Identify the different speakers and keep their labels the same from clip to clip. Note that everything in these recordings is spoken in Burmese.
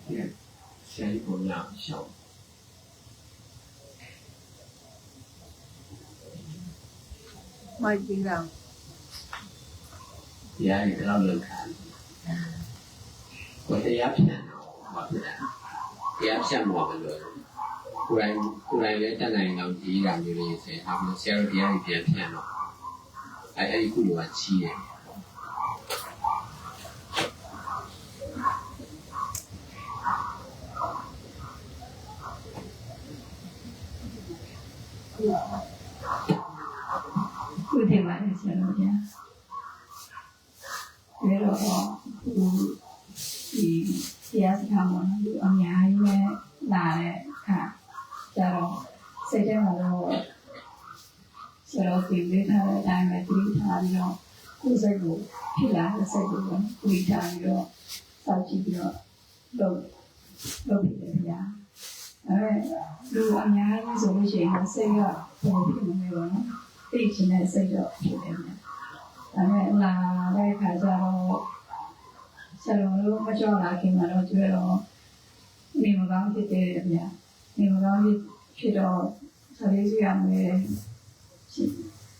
Speaker 1: 先不要笑。
Speaker 2: ไม่จริงหรอก
Speaker 1: တရားတွေတော့လောက်ခံကိုတရားဖြတ်တော့ဘာဖြစ်လဲတရားဖြတ်မှာမလို့ကိုယ်တိုင်လည်းတတ်နိုင်အောင်ကြီးတာမျိုးလေးဆိုရင်အမှဆရာတို့တရားတွေပြန်ဖြတ်တော့အဲ့ဒီခုလိုကချီးတယ်
Speaker 3: ခုတင်ပါတယ်ဆရာတော်ဗျာဒါတော့ဒီတရားစခန်းမှာလူအများကြီးနဲ့လာတဲ့အခါကျတော့စိတ်ထဲမှာတော့ဆရာတော်ပြင်ပေးထားတဲ့အတိုင်းပဲတိထားပြီးတော့ကိုယ်စိတ်ကိုဖြစ်လာတဲ့စိတ်ကိုတိထားပြီးတော့စောင့်ကြည့်ပြီးတော့လုပ်ပြီးတယ်ဗျာလူအများကြီးဆိုလို့ရှိရင်စိတ်ကပုံဖြစ်နေတယ်ပေါ့နော်သိချင်တဲ့စိတ်တော့ဖြစ်တယ်ဗျာဒါနဲ့လာတဲ့အခါကျတော့ဆရာတော်မကြောက်လာခင်မှာတော့ကျွဲတော့နေမကောင်းဖြစ်တယ်ဗျာနေမကောင်းဖြစ်တော့ဆရာလေးစီရမယ်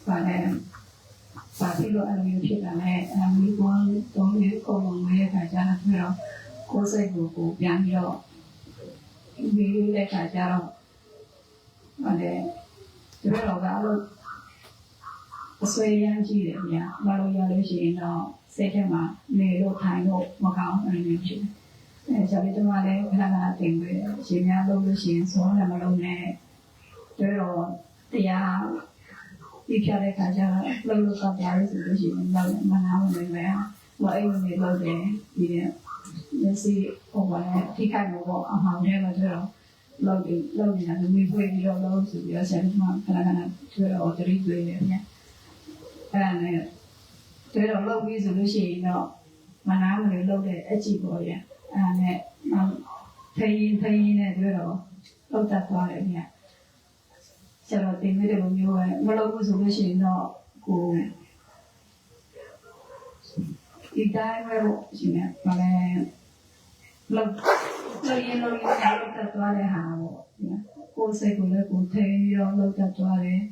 Speaker 3: ပါနဲ့ပါပြီးတော့အမျိုးဖြစ်တာနဲ့အမျိုးကောင်းတော့ဒီပုံမှန်ရဲ့အခါကျတော့ကျွဲတော့ကိုယ်စိတ်ကိုပြန်ပြီးတော့ဒီတဲ့အခါကျတော့ဟိုတဲ့ကျွဲတော့ကတော့အဆွေရမ်းကြည့်တယ်ဗျာမလို့ရလို့ရှိရင်တော့စိတ်ထဲမှာနေလို့ထိုင်လို့မကောင်းအဲ့လိုဖြစ်တယ်ဆရာလေးတို့ကလည်းခဏခဏတင်ပြီးရှင်များလုပ်လို့ရှိရင်ဆိုလည်းမလုပ်နဲ့တော့တရားဒီပြတဲ့ခါကျတော့လုပ်လို့တော့တရားလို့ဆိုလို့ရှိရင်တော့မနာဘူးလည်းမအဲ့လိုနေလုပ်တယ်ဒီမျက်စိဟိုပါလေထိခိုက်လို့ပေါ့အမှောင်ထဲမှာကျတော့လုပ်နေတာလူမျိုးဖွေးပြီးတော့လုပ်ဆိုပြီးတော့ဆရာတို့ကခဏခဏကျွေးတော့တတိတွေနေဗျာအဲ့ဒါနဲ့ကျွေးတော့လုပ်ပြီးဆိုလို့ရှိရင်တော့မနာမလို့လုပ်တဲ့အကြည့်ပေါ်ရအဲ့ဒါနဲ့ထိရင်နဲ့ကျွေးတော့လုပ်တတ်သွားတယ်ဗျာဆရာတော်တင်မိတဲ့လိုမျိုးပဲမလုပ်ဘူးဆိုလို့ရှိရင်တော့ကိုဒီတိုင်းပဲရှင်နေပါလေလောက်ရင်လုပ်တတ်သွားတဲ့ဟာပေါ့ကိုယ်စိတ်ကိုလည်းကိုယ်ထိန်းပြီးတော့လုပ်တတ်သွားတယ်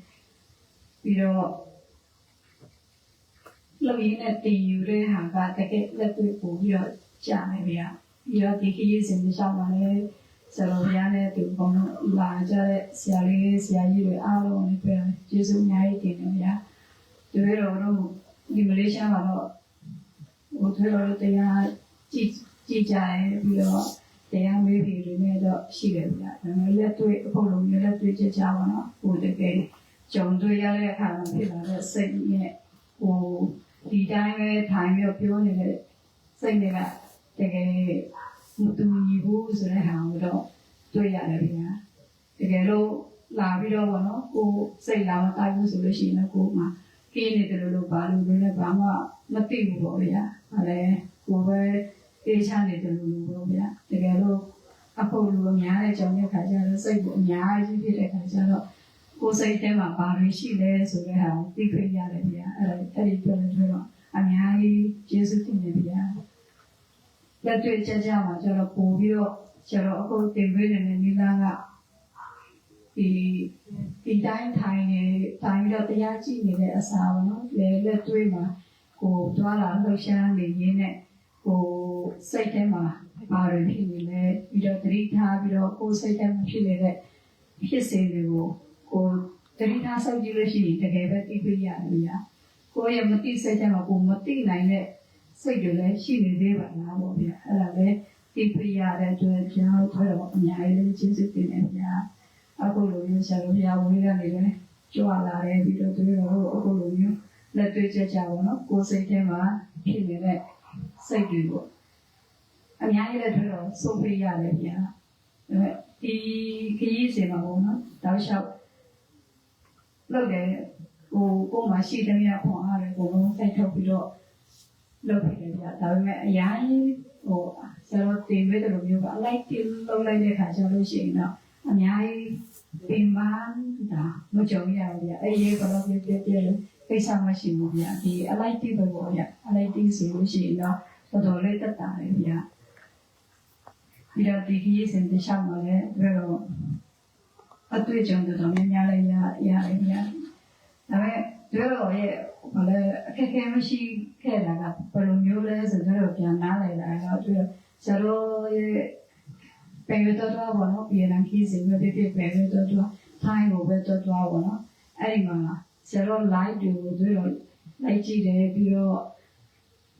Speaker 3: ပြီးတော့လုပ်ရင်းနဲ့တည်ယူတဲ့ဟာကတကယ်လက်တွေ့ပို့ပြီးတော့ကြာနေပြီပြီးတော့ဒီခရီးစဉ်တစ်လျှောက်မှာလည်းဆရာတော်ဘုရားနဲ့တူပေါင်းလာကြတဲ့ဆရာလေးဆရာကြီးတွေအားလုံးနဲ့ပြန်ကျေးဇူးအများကြီးတင်တယ်ဗျာသူတို့ဒီမလေးရှားမှာတော့ဟိုသူတို့တရားကြည့်ကြတယ်ပြီးတော့တရားမေးပြီးလူနဲ့တော့ရှိတယ်ဗျာဒါပေမဲ့လက်တွေ့အဖို့လုံးလက်တွေ့ကြပါတော့ဟိုတကယ်ကြုံတွေ့ရတဲ့အခါမှာဖြစ်လာတဲ့စိတ်နဲ့ဟိုဒီတိုင်းပဲထိုင်ပြီးပြောနေတဲ့စိတ်တွေကတကယ်မတူညီဘူးဆိုတဲ့ဟာကိုတော့တွေ့ရတယ်ဗျာတကယ်လို့လာပြီးတော့ဘောနော်ကိုစိတ်လာမတိုက်ဘူးဆိုလို့ရှိရင်ကိုမှကင်းနေတယ်လို့ဘာလို့လဲဘာမှမသိဘူးပေါ့ဗျာဟာလေကိုပဲအေးချနေတယ်လို့ပေါ့ဗျာတကယ်လို့အဖို့လူအများတဲ့ကြောင့်တဲ့ခါကျတော့စိတ်ကိုအများကြီးဖြစ်တဲ့ခါကျတော့ကိုယ်စိတ်ထဲမှာဘာတွေရှိလဲဆိုတဲ့ဟာကိုသိခွင့်ရတယ်ဗျာအဲ့ဒီပြောလို့တော့အများကြီးကျေးဇူးတင်နေဗျာလက်တွေ့ကြကြမှာကျတော့ပို့ပြီးတော့ကျတော့အခုတင်ပေးနေတဲ့မိသားကဒီတိုင်းထိုင်ပြီးတော့တရားကြည့်နေတဲ့အစားပေါ့နော်လက်တွေ့မှာကိုတွားလာလှုပ်ရှားနေရင်းနဲ့ကိုစိတ်ထဲမှာဘာတွေဖြစ်နေလဲပြီးတော့သတိထားပြီးတော့ကိုစိတ်ထဲမှာဖြစ်နေတဲ့ဖြစ်စဉ်တွေကိုကိုသတိထားစောင့်ကြည့်လို့ရှိရင်တကယ်ပဲသိခွင့်ရတယ်ဗျာကိုရဲ့မသိစိတ်ထဲမှာကိုမသိနိုင်တဲ့စိတ်တွေလည်းရှိနေသေးပါလားပေါ့ဗျာအဲ့ဒါလည်းသိခွင့်ရတဲ့အတွက်ကျွန်တော်တို့တော့အများကြီးလည်းကျေးဇူးတင်တယ်ဗျာအခုလိုမျိုးဆရာတော်ဘုရားဝိရနေလည်းကြွလာတယ်ပြီးတော့သူတို့အခုလိုမျိုးလက်တွေ့ကြကြပါတော့ကိုစိတ်ထဲမှာဖြစ်နေတဲ့စိတ်တွေကိုအများကြီးလည်းတော့ဆုံးဖြတ်ရတယ်ဗျာဒီခရီးစဉ်မှာပေါ့နော်တောက်လျှောက်လုပ်တယ်ကိုမှရှိတဲ့မြတ်ခွန်အားတွေကိုစိုက်ထုတ်ပြီးတော့လုပ်ခဲ့တယ်ဗျာဒါပေမဲ့အရင်ဆရာတော်တင်ပေးတယ်လို့မျိုးကအလိုက်တင်လုပ်လိုက်တဲ့ခါကျလို့ရှိရင်တော့အများကြီးပင်ပန်းတာမကြုံရဘူးဗျာအေးဘယ်လိုပြည့်လို့ကိစ္စမရှိဘူးဗျာဒီအလိုက်တင်ပဲပေါ့ဗျာအလိုက်တင်ဆိုလို့ရှိရင်တော့တော်တော်လေးတက်တာလေဗျာ ပြီးတော့ဒီကြီးစင်တခြားမှာလည်းဘယ်တော့အတွေ့အကြုံတော်များများလည်းရတယ်ဗျာဒါပေမဲ့တို့ရဲ့ဘာလဲအခက်အခဲမရှိခဲ့တာကဘယ်လိုမျိုးလဲဆိုတော့ပြန်နားလည်လာတော့တို့ဆရာတို့ရဲ့ပေရတော်တော်ဘောနော်ပြည်နယ်ကြီးစင်ပဲပြပြပေရတော်တော်ထိုင်းကိုပဲတော်တော်ဘောနော်အဲ့ဒီမှာဆရာတို့ live တွေကိုတို့လိုက်ကြည့်တယ်ပြီးတော့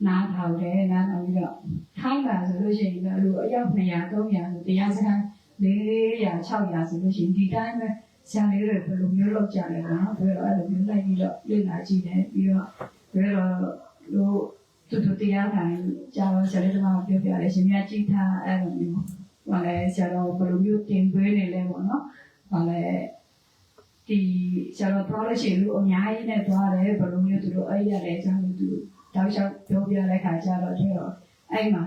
Speaker 3: နားထောင်တယ်နားထောင်ပြီးတော့ထိုင်းပါဆိုလို့ရှိရင်လည်းလူအယောက်200 300ဆိုတရားစခန်း400 600ဆိုလို့ရှိရင်ဒီတိုင်းပဲဆရာလေးတွေဘယ်လိုမျိုးလုပ်ကြလဲပေါ့နော်ပြီးတော့အဲ့လိုမျိုးလိုက်ပြီးတော့လေ့လာကြည့်တယ်ပြီးတော့ပြီးတော့တို့တူတရားထိုင်ကြာတော့ဆရာလေးတို့ကပြောပြတယ်ရှင်မြတ်ကြည့်ထားအဲ့လိုမျိုးဘာလဲဆရာတော်ဘယ်လိုမျိုးတင်သွင်းနေလဲပေါ့နော်ဘာလဲဒီဆရာတော်ပြောလို့ရှိရင်လူအများကြီးနဲ့သွားတယ်ဘယ်လိုမျိုးသူတို့အဲ့ရတဲ့အကြောင်းကိုသူတောက်လျှောက်ပြောပြတဲ့ခါကျတော့အဲ့မှာ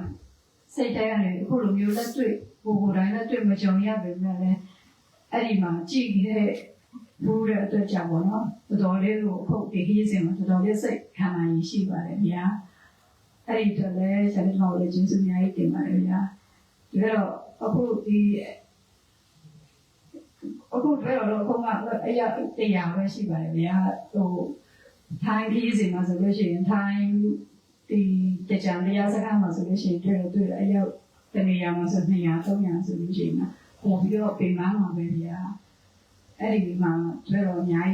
Speaker 3: စိတ်ထဲကနေအခုလိုမျိုးလက်တွေ့ကိုယ်တိုင်းလက်တွေ့မကြုံရပေမဲ့လည်းအဲ့ဒီမှာကြည့်ခဲ့ဘူးတဲ့အတွက်ကြောင့်ပေါ့နော်တော်တော်လေးကိုအခုဒီခရီးစဉ်မှာတော်တော်လေးစိတ်ခံနိုင်ရရှိပါတယ်ဗျာအဲ့ဒီတော့လည်းဆရာတော်လည်းကျေးဇူးအများကြီးတင်ပါတယ်ဗျာဒါတော့အခုဒီအခုတော့ခုမှအရာတရားပဲရှိပါတယ်ဗျာဟိုထိုင်းပြည်စီမှာဆိုလို့ရှိရင်ထိုင်းဒီကြံတရားစကားမှာဆိုလို့ရှိရင်တွေ့အရောက်တနေရာမှာဆို200 300ဆိုလို့ရှိရင်ပေါ်ပြီးတော့ပြင်မှာပဲဗျာအဲ့ဒီမှာတော့အများ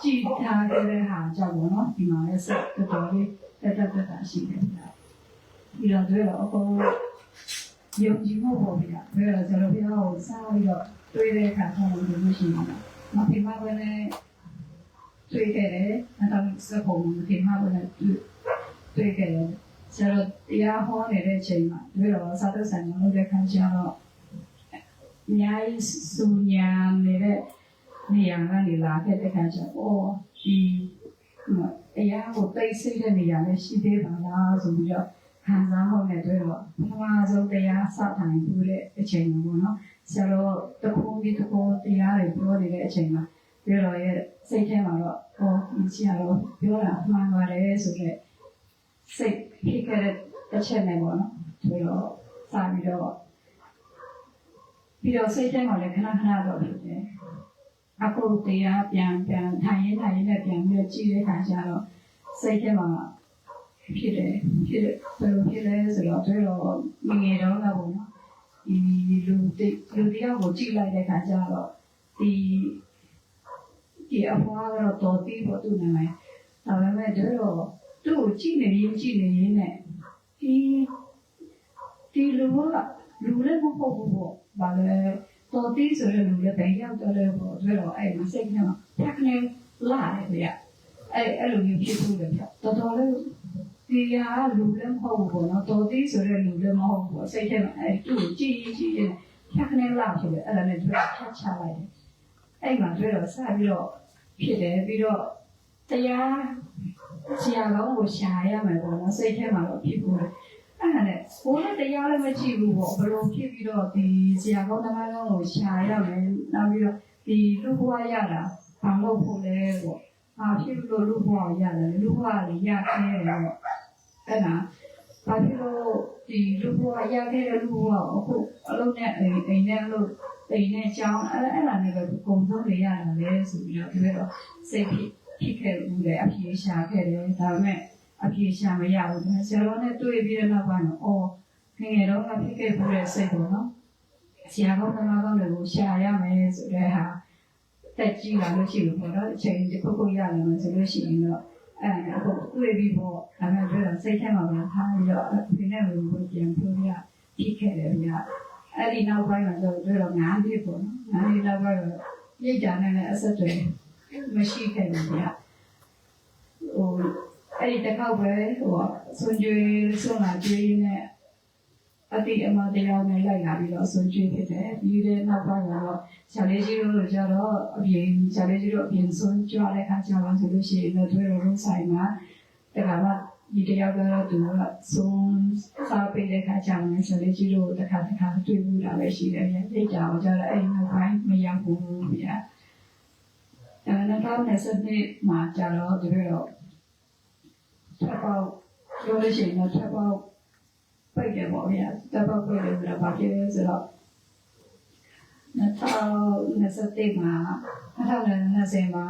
Speaker 3: ကြီးကြည်ထားတဲ့ဟာကြောင့်ပေါ့နော်ဒီမှာလည်းစတော်တော်လေးတက်တာရှိတယ်ဗျာပြီးတော့အခုယုံကြည်မှုပေါ့ဗျာဒါတော့ကျွန်တော်ပြောစားပြီးတော့တွေ့တဲ့အခါကျတော့လို့ရှိရင်မဖြစ်မှာပဲတွေ့ခဲ့တယ်အဲ့တော့စပုံမဖြစ်မှာပဲတွေ့ခဲ့တယ်ဆရာတော်တရားဟောနေတဲ့အချိန်မှာတွေ့တော့စာသက်ဆိုင်လုပ်တဲ့ခါကျတော့အများကြီးစူညာနေတဲ့နေရာကနေလာခဲ့တဲ့ခါကျတော့ဒီတရားကိုသိစိတ်တဲ့နေရာနဲ့ရှိသေးပါလားဆိုပြီးတော့ခံစားမှုနဲ့တွေ့တော့ပထမဆုံးတရားစထိုင်ပြီးတဲ့အချိန်ပေါ့နော်ဆရာတော်တခုပြီးတခုတရားတွေပြောနေတဲ့အချိန်မှာပြောတော့ရဲ့စိတ်ထဲမှာတော့ဒီဆရာတော်ပြောတာမှန်ပါတယ်ဆိုတော့စိတ်ဖြစ်ခဲ့တဲ့အချက်နဲ့ပေါ့နော်ဆိုတော့စပြီးတော့စိတ်ထဲမှာလည်းခဏတော့ဖြစ်တယ်အခုတရားပြန်ထိုင်ရင်နဲ့ပြန်ပြီးကြည့်တဲ့ခါကျတော့စိတ်ထဲမှာဖြစ်တယ်ဘယ်လိုဖြစ်လဲဆိုတော့တွေ့တော့ငယ်တော့ကပေါ့နော်ဒီလူတရားကိုကြည့်လိုက်တဲ့ခါကျတော့ဒီအဖွားကတော့တော်သေးပေါ့သူ့နာမည်ဒါပေမဲ့တို့တော့သူ့ကိုကြည့်နေရင်နဲ့ဒီလူကလူလည်းမဟုတ်ဘူးပေါ့ဘာလဲတော်သေးဆိုတဲ့လူလည်းဘယ်ရောက်တော့လဲပေါ့တို့တော့အဲ့ဒီစိတ်ထဲမှာဖြတ်နေလာတယ်ဗျအဲ့လိုမျိုးဖြစ်လို့လည်းတော်တော်လေးဒီဟာလူလည်းမဟုတ်ဘူးပေါ့နော်တော်သေးဆိုတဲ့လူလည်းမဟုတ်ဘူးစိတ်ထဲမှာအဲ့သူ့ကိုကြည့်ရင်ဖြတ်နေလာဖြစ်တယ်အဲ့ဒါနဲ့တို့ဖြတ်ချလိုက်တယ်အဲ့မှာတို့တော့စပြီးတော့ဖြစ်တယ်ပြီးတော့တရားဆရာကောင်းကိုရှာရမယ်ပေါ့နော်စိတ်ထဲမှာတော့ဖြစ်ဘူးလေအဲ့ဒါနဲ့ဘိုးနဲ့တရားလည်းမကြည့်ဘူးပေါ့ဘယ်လိုဖြစ်ပြီးတော့ဒီဆရာကောင်းတရားကောင်းကိုရှာရမယ်နောက်ပြီးတော့ဒီလူဘဝရတာဘာလို့ဖို့လဲပေါ့ဘာဖြစ်လို့လူဘဝရတယ်လူဘဝကြီးရခဲ့တယ်ပေါ့အဲ့ဒါဘာဖြစ်လို့ဒီလူဘဝရခဲ့တဲ့လူဘဝအခုအလုံးနဲ့အိမ်နဲ့လို့အိမ်နဲ့ကြောင်းအဲ့ဒါနဲ့ပဲပုံစံတွေရတာလေဆိုပြီးတော့ပြောတော့စိတ်ဖြစ်ခဲ့ဘူးလေအပြေရှာခဲ့တယ်ဒါပေမဲ့အပြေရှာမရဘူးဆရာတော်နဲ့တွေ့ပြီးတဲ့နောက်ပိုင်းတော့ငယ်တော့ကဖြစ်ခဲ့ဘူးတဲ့စိတ်ပေါ့နော်ဆရာကောင်းတွေကိုရှာရမယ်ဆိုတဲ့ဟာတက်ကြည့်လာလို့ရှိလို့ပေါ့နော်အချိန်တစ်ခုရလာလို့ဆိုလို့ရှိရင်တော့အဲ့ဒါအခုတွေ့ပြီးပေါ့ဒါပေမဲ့ပြောစိတ်ထဲမှာပဲထားပြီးတော့ဒီနေ့ဝင်ပြန်ပြောရဖြစ်ခဲ့တယ်ဗျာအဲ့ဒီနောက်ပိုင်းမှာတော့9နှစ်ပေါ့နော်9နှစ်နောက်ပိုင်းတော့ပြိတ္တာနဲ့အဆက်တွေမရှိခဲ့ဘူးဗျာအဲ့ဒီတစ်ခေါက်ပဲဆွန်ကျွေးဆွန်လာကျွေးနဲ့အတိအမတရားနဲ့လိုက်လာပြီးတော့ဆွန်ကျွေးဖြစ်တယ်ပြီးတဲ့နောက်ပိုင်းတော့ဆရာလေးကြီးတို့ကြတော့အပြင်ဆရာလေးကြီးတို့အပြင်ဆွန်ကြွတဲ့ခါကျတော့ဆိုလို့ရှိရင်တော့တွေ့တော့ဆိုင်မှာတခါမှဒီတရားကတော့သူကဆွန်စားပေးတဲ့ခါကျတော့ဆရာလေးကြီးတို့တခါတွေ့ဘူးတာပဲရှိတယ်ဗျာသိကြအောင်ကြတော့အဲ့နောက်ပိုင်းမရောက်ဘူးဗျာ2020မှာကျတော့ဒီလိုထပ်ပေါက်ပြောလို့ရှိရင်တော့ထပ်ပေါက် ပိတ်တယ်ပေါ့ဗျာတပ်ပေါက်ပိတ်တယ်ဆိုတော့ဘာဖြစ်လဲဆိုတော့2021မှာ2020မှာ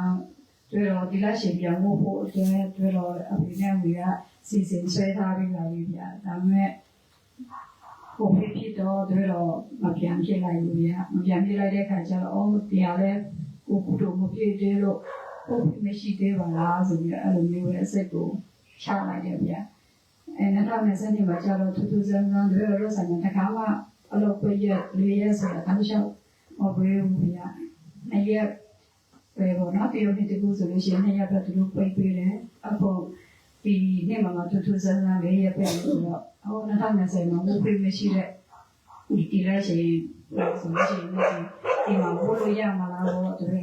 Speaker 3: တွေ့တော့ဒီလက်ရှင်ပြန်ဖို့အတွက်တွေ့တော့အဖေနဲ့ဝီကစီစဉ်ဆွဲထားပြီးပါပြီဗျာဒါပေမဲ့ကိုဖြစ်တော့တွေ့တော့မပြန်ဖြစ်လိုက်ဘူးဗျာမပြန်ဖြစ်လိုက်တဲ့ခါကျတော့အော်တရားလဲကိုကုတို့မဖြစ်သေးလို့ဟုတ်မရှိသေးပါလားဆိုပြီးအဲ့လိုမျိုးရဲ့အစိတ်ကိုချလိုက်တယ်ဗျာ2020မှာကျတော့2000တွေ့တော့ဆိုင်မှာတခါမှအလုပ်ပြည့်4ရက်ဆိုတာတောက်လျှောက်မပြေဘူးဗျာ2ရက်ပဲပေါ့နော်ပြောပြီးတကူဆိုလို့ရှိရင်2ရက်ပဲသူတို့ပိတ်ပေးတယ်အခုဒီနေ့မှာ2000 4ရက်ပဲဆိုတော့ဟို2020မှာဘူးပြေမရှိတဲ့ဒီလက်ရှိဆိုလို့ရှိရင်ဒီမှာဘိုးလိုရမှာလားတော့သူတို့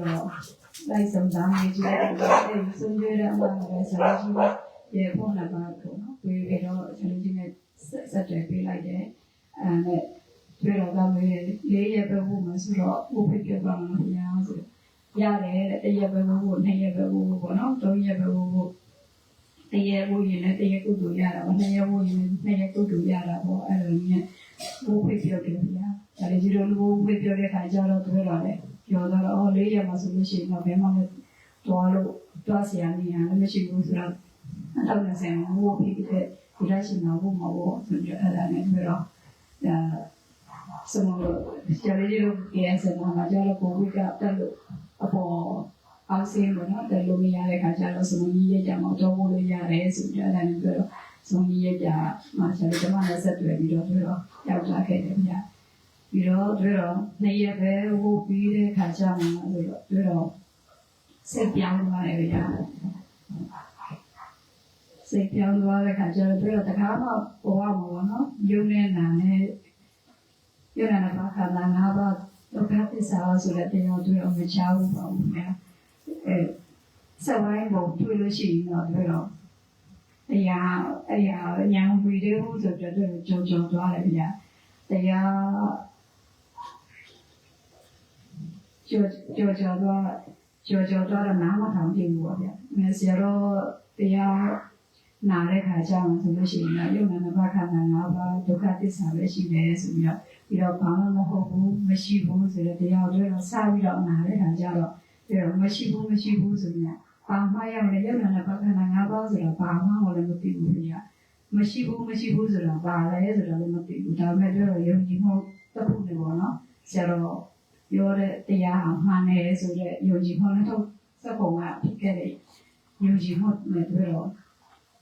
Speaker 3: လိုက်စုံစမ်းနေကြတယ်အဲဒီဆွေးနွေးတဲ့အမှန်ပဲဆရာကြီးရေပေါ်လာတာပေါ့နော်ပြီးတော့ကျွန်တော်ဒီနေ့ဆက်တယ်ပေးလိုက်တယ်အဲတွေ့တော့ကလည်း4ရက်ပဲဘူးမဆိုတော့ဘိုးပြပြပါမှာညာဆိုရတယ်1ရက်ပဲဘူး2ရက်ပဲဘူးပေါ့နော်3ရက်ပဲဘူး1ရက်ဘူးရင်လည်း1ရက်ကုတူရတာပေါ့2ရက်ဘူးရင်2ရက်ကုတူရတာပေါ့အဲ့လိုမျိုးဘိုးပြပြတယ်ဗျာဒါလည်းဒီလိုဘိုးပြပြတဲ့ခါကျတော့တွေ့တော့လေပြောတော့အော်4ရက်မှာဆိုလို့ရှိရင်တော့ဘယ်မှမတော်ဆရာနေရလည်းမရှိဘူးဆိုတော့2020မှာဘိုးပြပြတဲ့ဒီလိုက်ရှင်တော့ဘိုးမဟုတ်ဆိုတော့အဲ့ဒါနဲ့တွေ့တော့စမလို့ကျရည်လို့ပြန်စမှာကြတော့ကိုဝိကတက်လို့အပေါ်အောက်ဆင်းလို့နော်တက်လို့မရတဲ့ခါကျတော့စမကြီးရဲ့ကြမှာတော့ဘိုးလို့ရတယ်ဆိုတော့အဲ့ဒါနဲ့တွေ့တော့စမကြီးရဲ့ကြမှာကျတော့ကျွန်မလည်းဆက်တွေ့ပြီးတော့တွေ့တော့ရောက်လာခဲ့တယ်ဗျာပြီးတော့တွေ့တော့2ရက်ပဲဟိုပြီးတဲ့ခါကျမှဆိုတော့တွေ့တော့စိတ်ပြောင်းသွားတယ်ဗျာစိတ်ပြောင်းသွားတဲ့ခါကျတော့တွေ့တော့တခါမှပေါ်ရမှာပေါ့နော်ယုံနေနာနဲ့ယုံနာဘာခါလာငါဘာဒုက္ခသစ္စာဆိုတဲ့တရားတွေ့အောင်မချဘူးပါဘူးဗျာဆက်ဝိုင်းပုံတွေ့လို့ရှိရင်တော့တွေ့တော့တရားညာဝီတဲ့ဟုဆိုတော့တွေ့ကြုံသွားတယ်ဗျာတရားကြောတော့နားမထောင်ပြဘူးပေါ့ဗျာ။ဆရာတော်တရားနာတဲ့ခါကျမှဆိုလို့ရှိရင်ရုပ်နာဘာခန္ဓာ၅ပါးဒုက္ခသစ္စာပဲရှိတယ်ဆိုပြီးတော့ဘာမှမဟုတ်ဘူးမရှိဘူးဆိုတဲ့တရားတွေတော့စပြီးတော့နာတဲ့ခါကျတော့မရှိဘူးဆိုရင်ဘာမှရမယ်ရုပ်နာဘာခန္ဓာ၅ပါးဆိုတော့ဘာမှလည်းမသိဘူးဗျာ။မရှိဘူးဆိုတော့ဘာလဲဆိုတော့လည်းမသိဘူး။ဒါပေမဲ့တော့ယုံကြည်မှုတစ်ခုတည်းပေါ့နော်။ဆရာတော်ပြောတဲ့တရားဟာမှန်တယ်ဆိုတဲ့ယုံကြည်မှုနဲ့တော့စက်ပုံကဖြစ်ခဲ့တဲ့ယုံကြည်မှုနဲ့တွေ့တော့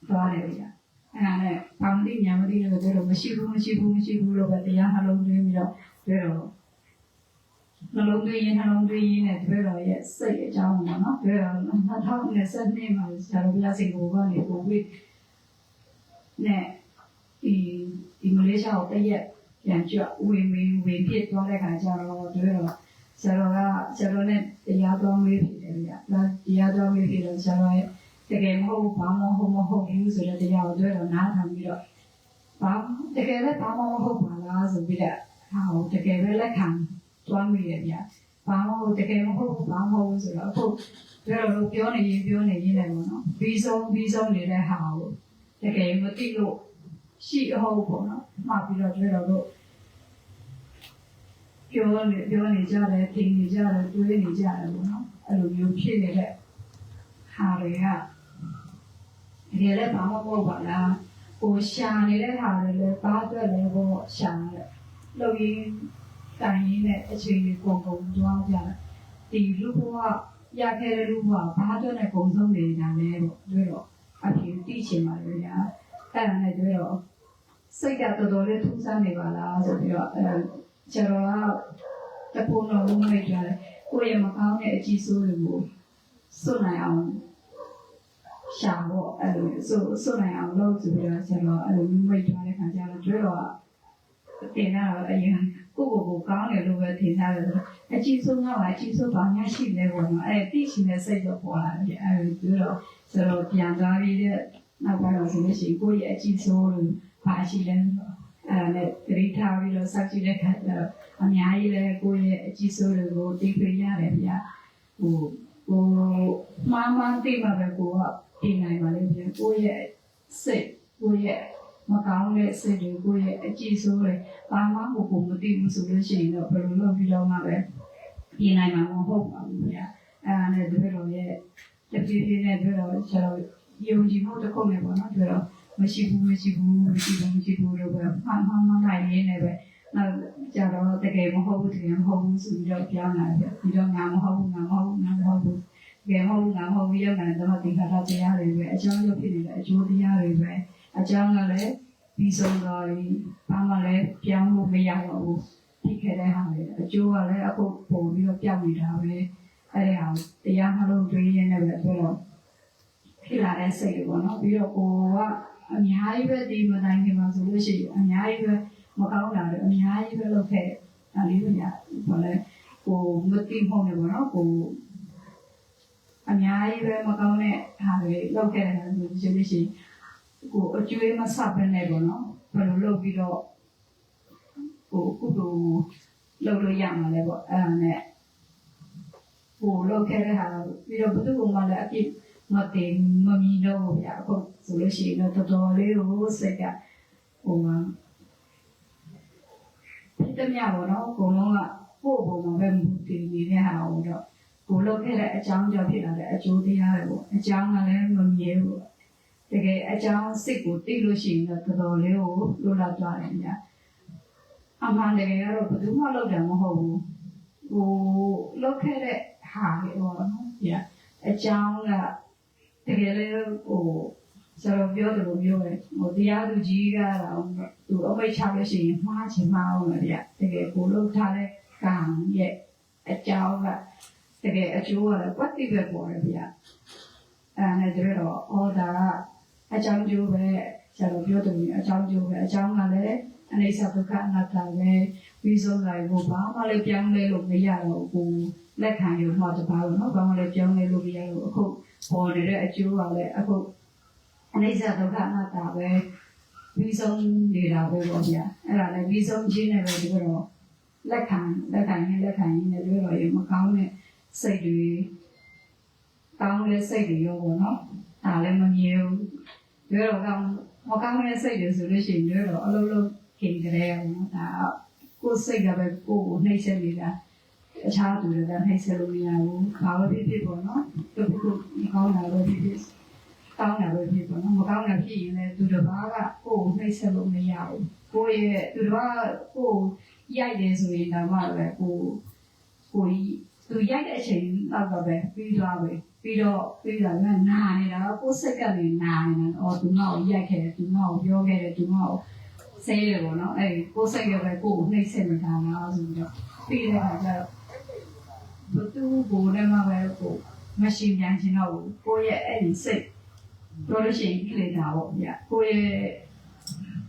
Speaker 3: သွားတယ်ဗျာအဲ့ဒါနဲ့ဘာမသိညာမသိလို့တွေ့တော့မရှိဘူးလို့ပဲတရားနှလုံးသွင်းပြီးတော့တွေ့တော့နှလုံးသွင်းရင်နဲ့တွေ့တော့ရဲ့စိတ်အကြောင်းပေါ့နော်တွေ့တော့2022မှာဆရာတော်ဘုရားစိတ်ကိုကနေကိုဝိနဲ့ဒီမလေးရှားကိုတရက်ပြန်ကြွဝင်ဖြစ်သွားတဲ့ခါကျတော့တွေ့တော့ဆရာတော်နဲ့တရားတော်မေးဖြစ်တယ်ဗျာတရားတော်မေးဖြစ်တော့ဆရာတော်ရဲ့တကယ်မဟုတ်ဘာမှမဟုတ်ဘူးဆိုတဲ့တရားကိုတွေ့တော့နားထောင်ပြီးတော့တကယ်လည်းဘာမှမဟုတ်ပါလားဆိုပြီးတော့တကယ်ပဲလက်ခံသွားမိတယ်ဗျာဘာမှတကယ်မဟုတ်ဘာမှမဟုတ်ဆိုတော့အခုတွေ့တော့ပြောနေရင်လည်းပေါ့နော်ပြီးဆုံးနေတဲ့ဟာကိုတကယ်မသိလို့ရှိဟုတ်ပေါ့နော်မှပြီးတော့တွေ့တော့ပြောနေကြတယ်ထင်နေကြတယ်တွေးနေကြတယ်ပေါ့နော်အဲ့လိုမျိုးဖြစ်နေတဲ့ဟာတွေကတကယ်လည်းဘာမှမဟုတ်ပါလားဟိုရှာနေတဲ့ဟာတွေလည်းဘာအတွက်လဲပေါ့ရှာတယ်လုံရင်းတိုင်ရင်းနဲ့အခြေအနေကုန်သွားကြတယ်ဒီလူဘဝရခဲ့တဲ့လူဘဝဘာအတွက်နဲ့ကုန်ဆုံးနေတာလဲပေါ့တွေ့တော့အဖြစ်သိချင်ပါလေဗျာအဲ့ဒါနဲ့တွေ့တော့စိတ်ကတော်တော်လေးထူးဆန်းနေပါလားဆိုပြီးတော့ကျတော့တပူလုံးမိတ်ကြတယ်ကိုယ့်ရဲ့မကောင်းတဲ့အကြည့်ဆိုးတွေကိုစွန့်နိုင်အောင်ရှာဖို့အဲ့လိုစွန့်နိုင်အောင်လုပ်ဆိုပြီးတော့ကျတော့အဲ့လိုမိတ်ကြတဲ့ခါကျတော့တွေ့တော့တင်တာတော့အရင်ကိုကောင်းတယ်လို့ပဲထင်ထားတယ်ဆိုတော့အကြည့်ဆိုးကအကြည့်ဆိုးဘာမှရှိလဲပေါ့နော်အဲ့သိချင်တဲ့စိတ်တော့ပေါ်လာတယ်အဲ့လိုတွေ့တော့ဆိုတော့ပြန်သွားပြီးတဲ့နောက်ပိုင်းတော့ဆိုလို့ရှိရင်ကိုယ့်ရဲ့အကြည့်ဆိုးလို့ဘာရှိလဲအဲ့ဒါနဲ့တတိထားပြီးတော့စောင့်ကြည့်တဲ့ခါကျတော့အများကြီးလည်းကိုယ့်ရဲ့အကြည့်ဆိုးတွေကိုသိခွင့်ရတယ်ဗျာဟိုမှားသိမှပဲကိုကပြင်နိုင်ပါလိမ့်မယ်ကိုယ့်ရဲ့စိတ်ကိုယ့်ရဲ့ မကောင်းတဲ့စိတ်တွေကိုယ့်ရဲ့အကြည့်ဆိုးတယ်ဘာမှကိုမသိဘူးဆိုလို့ရှိရင်တော့ဘယ်လိုလုပ်ပြီးတော့မှပဲပြင်နိုင်မှာမဟုတ်ပါဘူးဗျာအဲ့ဒါနဲ့တို့တော့ရဲ့တဖြည်းဖြည်းနဲ့တို့တော့ကျွန်တော်ယုံကြည်မှုတစ်ခုနဲ့ပေါ့နော်တို့တော့မရှိဘူးလို့ပဲမှန်နိုင်ရင်းနဲ့ပဲနောက်ကြတော့တကယ်မဟုတ်ဘူးတကယ်မဟုတ်ဘူးဆိုပြီးတော့ပြောင်းလာတယ်ပြီးတော့ငါမဟုတ်ဘူးတကယ်မဟုတ်ဘူးရောက်လာတော့ဒီခါတော့တရားတွေပဲအကြောင်းရုပ်ဖြစ်နေတဲ့အကျိုးတရားတွေပဲအကြောင်းကလည်းပြီးဆုံးတော့ဘာမှလည်းပြောင်းလို့မရတော့ဘူးဖြစ်ခဲ့တဲ့ဟာလေအကျိုးကလည်းအခုပုံပြီးတော့ပြောင်းနေတာပဲအဲ့ဒါတရားမလို့တွေးရင်းနဲ့ပဲဆိုတော့ဖြစ်လာတဲ့စိတ်ပေါ့နော်ပြီးတော့ကိုကအများကြီးပဲဒီမတိုင်းခင်မှာဆိုလို့ရှိရင်အများကြီးပဲမကောင်းတာတွေအများကြီးပဲလုပ်ခဲ့ဒါလေးတွေညာဘာလဲကိုမသိမှုနဲ့ပေါ့နော်ကိုအများကြီးပဲမကောင်းတဲ့ဟာတွေလုပ်ခဲ့တယ်ဆိုလို့ရှိရင်ကိုအကျွေးမဆပ်ပဲနဲ့ပေါ့နော်ဘယ်လိုလုပ်ပြီးတော့ကိုကုသိုလ်လုပ်လို့ရမှာလဲပေါ့အဲ့ဒါနဲ့ကိုလုပ်ခဲ့တဲ့ဟာပြီးတော့ဘုသူ့ဘုံမှာလည်းအပြည့်မတင်မမီတော့ဘူးဗျာအခုဆိုလို့ရှိရင်တော့တော်တော်လေးကိုစိတ်ကဟိုမှာဒီတမျှပေါ့နော်ကိုလုံးကပို့ပုံမှာပဲမူတည်နေတဲ့ဟာကိုတော့ကိုလုပ်ခဲ့တဲ့အကြောင်းကြောင့်ဖြစ်လာတဲ့အကျိုးတရားတွေပေါ့အကြောင်းကလည်းမမြဲဘူးတကယ်အကြောင်းစိတ်ကိုသိလို့ရှိရင်တော့တော်တော်လေးကိုလွတ်လပ်သွားတယ်ဗျာအမှန်တကယ်ကတော့ဘယ်သူမှလုပ်တယ်မဟုတ်ဘူးဟိုလုပ်ခဲ့တဲ့ဟာတွေပေါ့နော်ဗျာအကြောင်းကတကယ်လည်းဟိုကျွန်တော်ပြောတယ်လို့ပြောတယ်ဟိုတရားသူကြီးကတော့သူအမိတ်ချလို့ရှိရင်မှားချင်မှားအောင်လေဗျတကယ်ကိုလုပ်ထားတဲ့ကံရဲ့အကြောင်းကတကယ်အကျိုးကလည်းကွက်တိပဲပေါ်တယ်ဗျအဲ့နဲ့တကယ်တော့အော်ဒါအကြောင်းကျိုးပဲကျွန်တော်ပြောတယ်အကြောင်းကျိုးပဲအကြောင်းကလည်းအနိစ္စဒုက္ခအနတ္တပဲပြီးဆုံးလာကိုဘာမှလည်းပြောင်းလဲလို့မရတော့ဘူးလက်ခံရုံမှတပါတော့နော်ဘာမှလည်းပြောင်းလဲလို့မရတော့အခုပေါ်နေတဲ့အကျိုးကလည်းအခုအနိစ္စဒုက္ခအနတ္တပဲပြီးဆုံးနေတာပဲပေါ့ဗျာအဲ့ဒါလည်းပြီးဆုံးခြင်းနဲ့ပဲဒီကတော့လက်ခံရင်းနဲ့ဒီကတော့ရေမကောင်းတဲ့စိတ်တွေကောင်းတဲ့စိတ်တွေရောပေါ့နော်ဒါလည်းမမြဲဘူးဒီကတော့မကောင်းတဲ့စိတ်တွေဆိုလို့ရှိရင်ဒီကတော့အလုံးလုံးခင်ကြရဲပေါ့ဒါကိုယ်စိတ်ကပဲကိုယ်ကိုနှိမ့်ဆက်နေတာအခြားသူတွေကနှိမ့်ဆက်လို့မရဘူးဘာလို့ဖြစ်ပေါ့နော်သူကမကောင်းတာပဲဖြစ်ကောင်းတာပဲဖြစ်ပေါ့နော်မကောင်းတာဖြစ်ရင်လည်းသူတစ်ပါးကကိုယ်ကိုနှိမ့်ဆက်လို့မရဘူးကိုယ့်ရဲ့သူတစ်ပါးကိုယ်ရိုက်တယ်ဆိုရင်တော့မှပဲကိုသူရိုက်တဲ့အချိန်တော့ပဲပြီးသွားပဲပြီးတော့နာနေတာကိုယ်စိတ်ကလည်းနာနေတာအော်သူငါ့ကိုရိုက်ခဲ့တယ်သူငါ့ကိုပြောခဲ့တယ်သူငါ့ကိုဆဲတယ်ပေါ့နော်အဲ့ကိုယ်စိတ်ကပဲကိုယ်ကိုနှိမ့်ဆက်နေတာလားဆိုတော့ပြီးတဲ့အခါကျတော့ဘသူ့ကိုယ်နဲ့မှပဲကိုမရှိပြန်ချင်တော့ဘူးကိုယ့်ရဲ့အဲ့ဒီစိတ်ပြောလို့ရှိရင်ကြည့်လိုက်တာပေါ့ဗျာကိုယ့်ရဲ့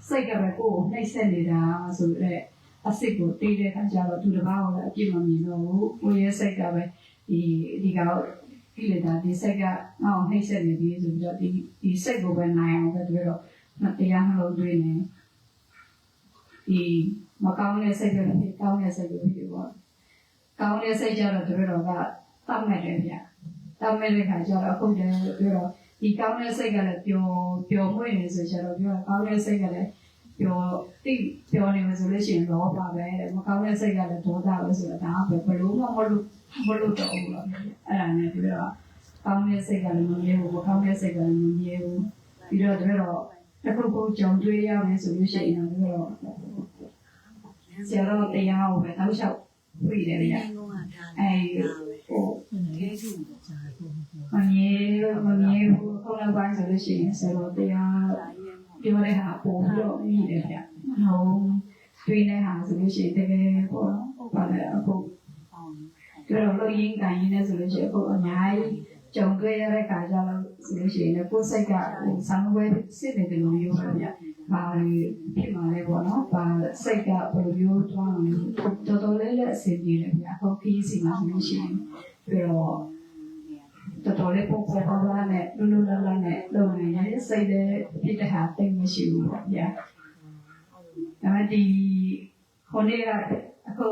Speaker 3: စိတ်ကပဲကိုယ်ကိုနှိမ့်ဆက်နေတာဆိုတဲ့အစစ်ကိုတေးတဲ့အခါကျတော့သူတစ်ပါးကိုလည်းအပြစ်မမြင်တော့ဘူးကိုယ့်ရဲ့စိတ်ကပဲဒီကတော့ကြည့်လိုက်တာဒီစိတ်ကငါ့ကိုနှိမ့်ဆက်နေပြီဆိုပြီးတော့ဒီစိတ်ကိုပဲနိုင်အောင်ပဲတွေ့တော့မတရားမလို့တွေ့နေဒီမကောင်းတဲ့စိတ်တွေဖြစ်ကောင်းတဲ့စိတ်တွေဖြစ်ပေါ့ကောင်းတဲ့စိတ်ကြတော့တို့တော့ကတတ်မဲ့တယ်ဗျတတ်မဲ့တဲ့ခါကျတော့အခုတည်းပြောတော့ဒီကောင်းတဲ့စိတ်ကလည်းပျော်မွေ့နေဆိုကြတော့ပြောကောင်းတဲ့စိတ်ကလည်းပျော်နေမှာဆိုလို့ရှိရင်လောဘပဲတဲ့မကောင်းတဲ့စိတ်ကလည်းဒေါသပဲဆိုတော့ဒါကဘယ်လိုမှမလို့တော့ဘူးလို့အဲ့ဒါနဲ့ပြောတော့ကောင်းတဲ့စိတ်ကလည်းမမြဲဘူးမကောင်းတဲ့စိတ်ကလည်းမမြဲဘူးပြီးတော့တို့တော့တစ်ခုကြုံတွေ့ရမယ်ဆိုလို့ရှိရင်တော့ဆရာတော်တရားကိုပဲတောက်လျှောက်ပြည့်တယ်ဗျာအဲ့ဟိုခဲစုမမြဲဘူးခုနကပိုင်းဆိုလို့ရှိရင်ဆရာတော်တရားပြောတဲ့ဟာပုံပြီးတော့မြည်တယ်ဗျာဟိုတွေ့တဲ့ဟာဆိုလို့ရှိရင်တကယ်ပေါ့ဘာလဲအခုတို့လို့ရင်းကန်ရင်းနဲ့ဆိုလို့ရှိရင်အခုအများကြီးကြုံတွေ့ရတဲ့ခါကျတော့ဆိုလို့ရှိရင်ကိုယ်စိတ်ကဆံဝဲစစ်နေတယ်လို့ပြောပါဗျာဘာဖြစ်မှလဲပေါ့နော်ဘာစိတ်ကဘယ်လိုမျိုးသွားလဲတော်တော်လေးအဆင်ပြေတယ်ဗျာဟုတ်ပြီစီမှာဆိုလို့ရှိရင်ပြီးတော့တော်တော်လေးပုံပေါ်လာနဲ့လူလာနဲ့လုပ်နေရင်စိတ်လည်းဖြစ်တဲ့ဟာတိတ်မရှိဘူးပေါ့ဗျာဒါမှဒီခေါင်းကအခု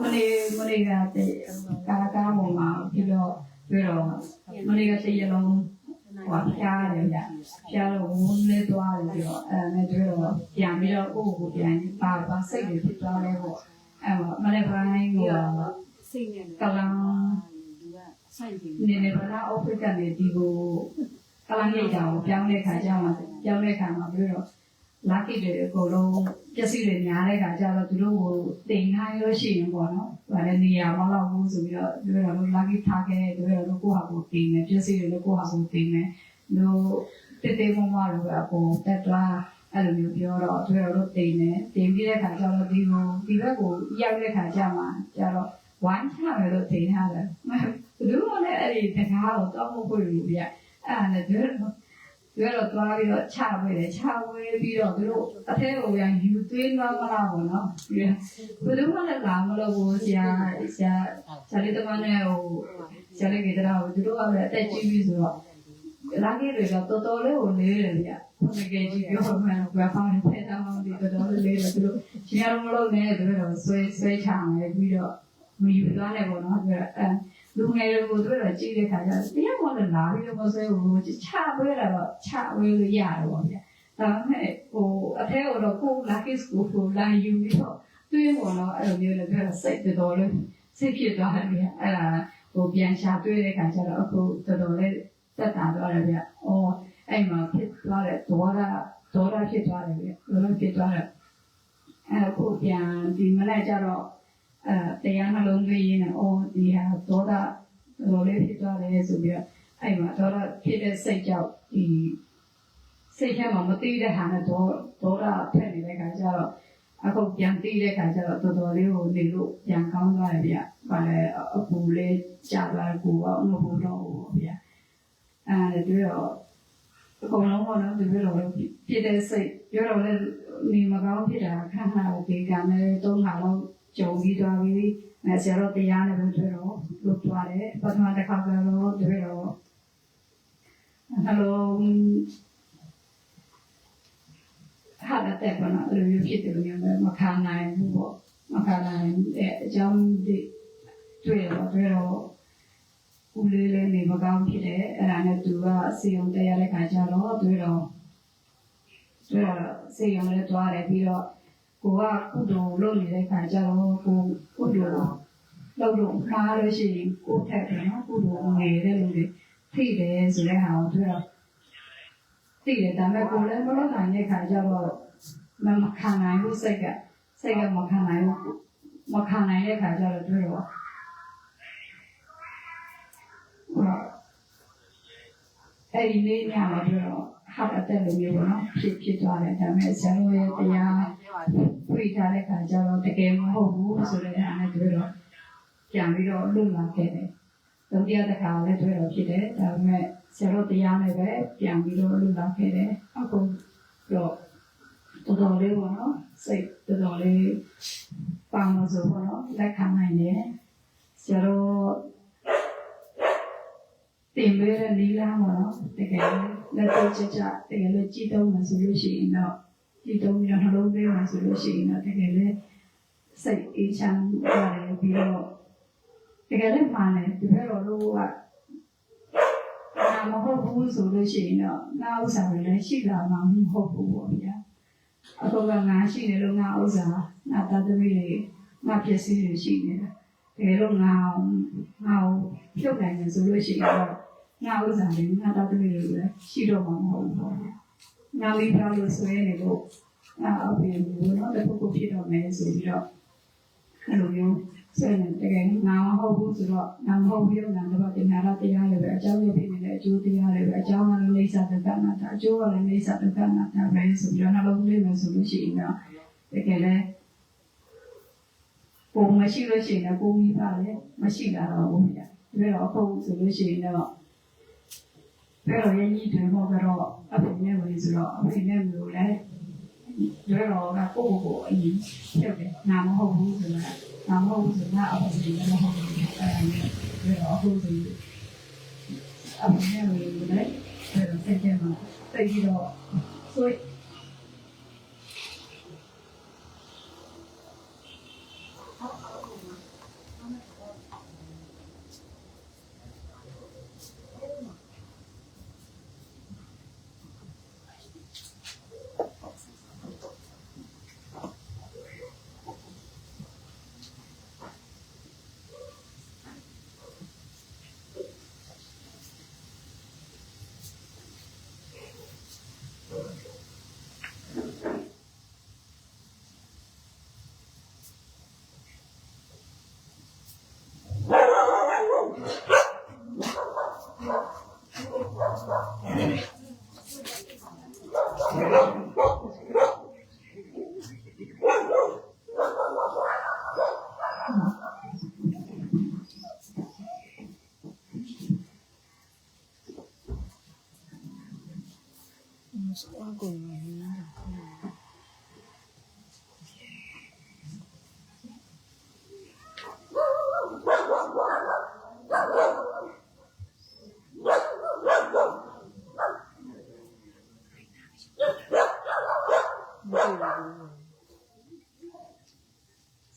Speaker 3: မနေ့ကကာပေါ်မှာပြီးတော့မနေ့ကတည်းကလုံး ဟောဖျားတယ်ဗျဖျားတော့ဝန်းလေးသွားတယ်ပြီးတော့အဲ့နဲ့တွေ့တော့ပြန်ပြီးတော့ကိုပြန်ပါစိတ်တွေဖြစ်သွားတယ်ပေါ့အဲ့တော့မနေ့ပိုင်းကစိတ်နဲ့ကလောင်လူကစိုက်နေနေပါလားအော်ဖရစ်ကနေဒီကိုကလောင်ရိတ်တာကိုပြောင်းတဲ့ခါကျမှပြောင်းတဲ့ခါမှာပြီးတော့လာကိတွေအကုန်လုံးပျက်စီးတွေများတဲ့ခါကျတော့သူတို့ကိုတင်ခိုင်းလို့ရှိရင်ပေါ့နော်။ဒါလည်းနေရာမလောက်ဘူးဆိုပြီးတော့သူတို့လာကိထားခဲ့သူတို့ကိုယ့်ဟာကိုယ်တင်မယ်ပျက်စီးတွေလည်းကိုယ့်ဟာကိုယ်တင်မယ်။တို့တေမမလို့အပေါ်တက်သွားအဲ့လိုမျိုးပြောတော့သူတို့တင်တယ်တင်ပြီးတဲ့ခါကျတော့ဒီဘက်ကိုရောက်တဲ့ခါကျမှကျတော့ဝိုင်းချမယ်လို့တင်ထားတယ်။သူတို့ကလည်းအဲ့ဒီတကားကိုတော့မဟုတ်ဘူးဗျ။အဲ့ဒါနဲ့သူတို့သွားပြီးတော့ချဝဲတယ်ချဝဲပြီးတော့သူတို့အထဲကိုရယူသွင်းသွားမလားပေါ့နော်ပြီးတော့ဘယ်လိုမှလည်းလာမလို့ဘူးဆရာလေးတမနဲ့ဟိုဆရာလေးကတော့သူတို့ကလည်းအသက်ကြီးပြီဆိုတော့လာခဲ့တွေတော့တော်တော်လေးကိုလေးတယ်ဗျခုနကကြီးပြောမှန်းကဖောင်းဖဲတောင်းပြီးတော်တော်လေးလေးတယ်သူတို့ရှင်ရမလို့နဲ့သူတို့ဆွဲချမယ်ပြီးတော့မယူသွားနဲ့ပေါ့နော်ပြီးတော့လူငယ်တွေကိုတို့တော့ကြည့်တဲ့ခါကျတရားပေါ်လည်းလာပြီးတော့မဆွဲဘူးချပွဲတာတော့ချဝဲလို့ရတယ်ပေါ့ဗျာဒါပေမဲ့ဟိုအထဲကတော့ကိုလာကိစကိုလာယူပြီးတော့တွေးပေါ်တော့အဲ့လိုမျိုးလည်းပြောစိတ်တော်လေးစိတ်ဖြစ်သွားတယ်ဗျာအဲ့ဒါဟိုပြန်ရှာတွေးတဲ့ခါကျတော့အခုတော်တော်လေးတက်တာတော့တယ်ဗျာအော်အဲ့မှာဖြစ်သွားတဲ့ဒေါရဖြစ်သွားတယ်ဗျာဒေါရဖြစ်သွားတယ်အဲ့အခုပြန်ဒီမနေ့ကျတော့တရားနှလုံးသွင်းရင်းနဲ့အော်ဒီဟာဒေါသတော်လေးဖြစ်သွားတယ်ဆိုပြီးတော့အဲ့မှာဒေါသဖြစ်တဲ့စိတ်ကြောင့်ဒီစိတ်ထဲမှာမသိတဲ့ဟာနဲ့ဒေါသဖက်နေတဲ့ခါကျတော့အခုပြန်သိတဲ့ခါကျတော့တော်တော်လေးကိုနေလို့ပြန်ကောင်းသွားတယ်ဗျ။ဘာလဲအပူလေးကြာသွားကိုကမဟုတ်တော့ဘူးဗျ။အဲ့ဒါတော့အကုန်လုံးကတော့ဒီလိုဖြစ်တဲ့စိတ်ပြောတော့လည်းနေမကောင်းဖြစ်တာခဏခဏဒီကံနဲ့သုံးခါလောက်ကြုံပြီးသွားပြီးဆရာတော်တရားနဲ့ပဲတွေ့တော့လုပ်သွားတယ်ပထမတစ်ခါကတော့တွေ့တော့နှလုံးဟာတဲ့ပေါ်တော့လူဖြစ်တယ်လို့မျိုးမခံနိုင်ဘူးပေါ့မခံနိုင်အကြောင်းတွေ့တော့ဦးလေးလေးနေမကောင်းဖြစ်တယ်အဲ့ဒါနဲ့သူကစေုံတရားတဲ့ခါကျတော့တွေ့တော့စေုံလေးသွားတယ်ပြီးတော့ကိုကကုသိုလ်လုပ်နေတဲ့ခါကျတော့ကိုကုသိုလ်လုပ်လို့ခါလို့ရှိရင်ကိုထက်တယ်နော်ကုသိုလ်ငယ်တဲ့လူတွေထိတယ်ဆိုတဲ့ဟာကိုတွေ့တော့သိတယ်ဒါပေမဲ့ကိုလည်းမလုပ်နိုင်တဲ့ခါကျတော့မခံနိုင်ဘူးစိတ်ကမခံနိုင်ဘူးမခံနိုင်တဲ့ခါကျတော့တွေ့တော့အဲ့ဒီနေ့ညမှာတွေ့တော့ဟာအတက်လိုမျိုးပေါ့နော်ဖြစ်သွားတယ်ဒါပေမဲ့ဆရာတို့ရဲ့တရားပြိထားတဲ့ခါကျတော့တကယ်မဟုတ်ဘူးဆိုတဲ့အားနဲ့တွေ့တော့ပြန်ပြီးတော့လွတ်လာခဲ့တယ်ဒုတိယတစ်ခါလည်းတွေ့တော့ဖြစ်တယ်ဒါပေမဲ့ဆရာတို့တရားနဲ့ပဲပြန်ပြီးတော့လွတ်လာခဲ့တယ်အခုတော့တော်တော်လေးပေါ့နော်စိတ်တော်တော်လေးပေါင်းလို့ဆိုပေါ့နော်လက်ခံနိုင်တယ်ဆရာတို့တင်ပေးတဲ့နီလာပေါ့နော်တကယ်လက်တွေ့ကြတကယ်လို့ကြည်တုံးမှဆိုလို့ရှိရင်တော့ကြည်တုံးပြီးတော့နှလုံးသွင်းမှဆိုလို့ရှိရင်တော့တကယ်လေစိတ်အေးချမ်းပါတယ်ပြီးတော့တကယ်လည်းမှန်တယ်ဒီဘက်တော်တို့ကမဟုတ်ဘူးဆိုလို့ရှိရင်တော့ငါဥစ္စာတွေလည်းရှိလာမှာမဟုတ်ဘူးပေါ့ဗျာအခုကငါရှိတယ်လို့ငါဥစ္စာငါတတ်သမီးတွေငါပစ္စည်းတွေရှိနေတာတကယ်လို့ငါဖြုတ်နိုင်တယ်ဆိုလို့ရှိရင်တော့ငါဥစ္စာတွေငါတတ်သမီးတွေလည်းရှိတော့မှာမဟုတ်ဘူးပေါ့ဗျာငါလေးပြောလို့ဆွဲနေလို့ငါအပြင်ဘူးနော်တစ်ခုဖြစ်တော့မယ်ဆိုပြီးတော့အဲ့လိုမျိုးဆွဲနေတကယ်ငါမဟုတ်ဘူးဆိုတော့ငါမဟုတ်ဘူးငါတော့တင်လာတရားတွေပဲအကြောင်းရဖြစ်နေတဲ့အကျိုးတရားတွေပဲအကြောင်းကလည်းနေစာတက္ကနာတာအကျိုးကလည်းနေစာတက္ကနာတာပဲဆိုပြီးတော့နှလုံးသွင်းမယ်ဆိုလို့ရှိရင်တော့တကယ်လည်းပုံမရှိလို့ရှိရင်ပုံမိပါလေမရှိတာတော့ဘူးဗျာဒါတော့အခုဆိုလို့ရှိရင်တော့ဘယ်လိုရင်းကြီးတွေပေါ့ကတော့အဖေနဲ့ဝင်ဆိုတော့အဖေနဲ့မျိုးလည်းဒါတော့ကကိုအရင်ဖြစ်တယ်နာမဟုတ်ဘူးဆိုတာနာမဟုတ်ဘူးဆိုတာအဖေလည်းမဟုတ်ဘူးအဲ့ဒါနဲ့ဒါတော့အခုဆိုအဖေနဲ့ဝင်လည်းဒါတော့ဆက်ကြမှာတိတ်ပြီးတော့ဆို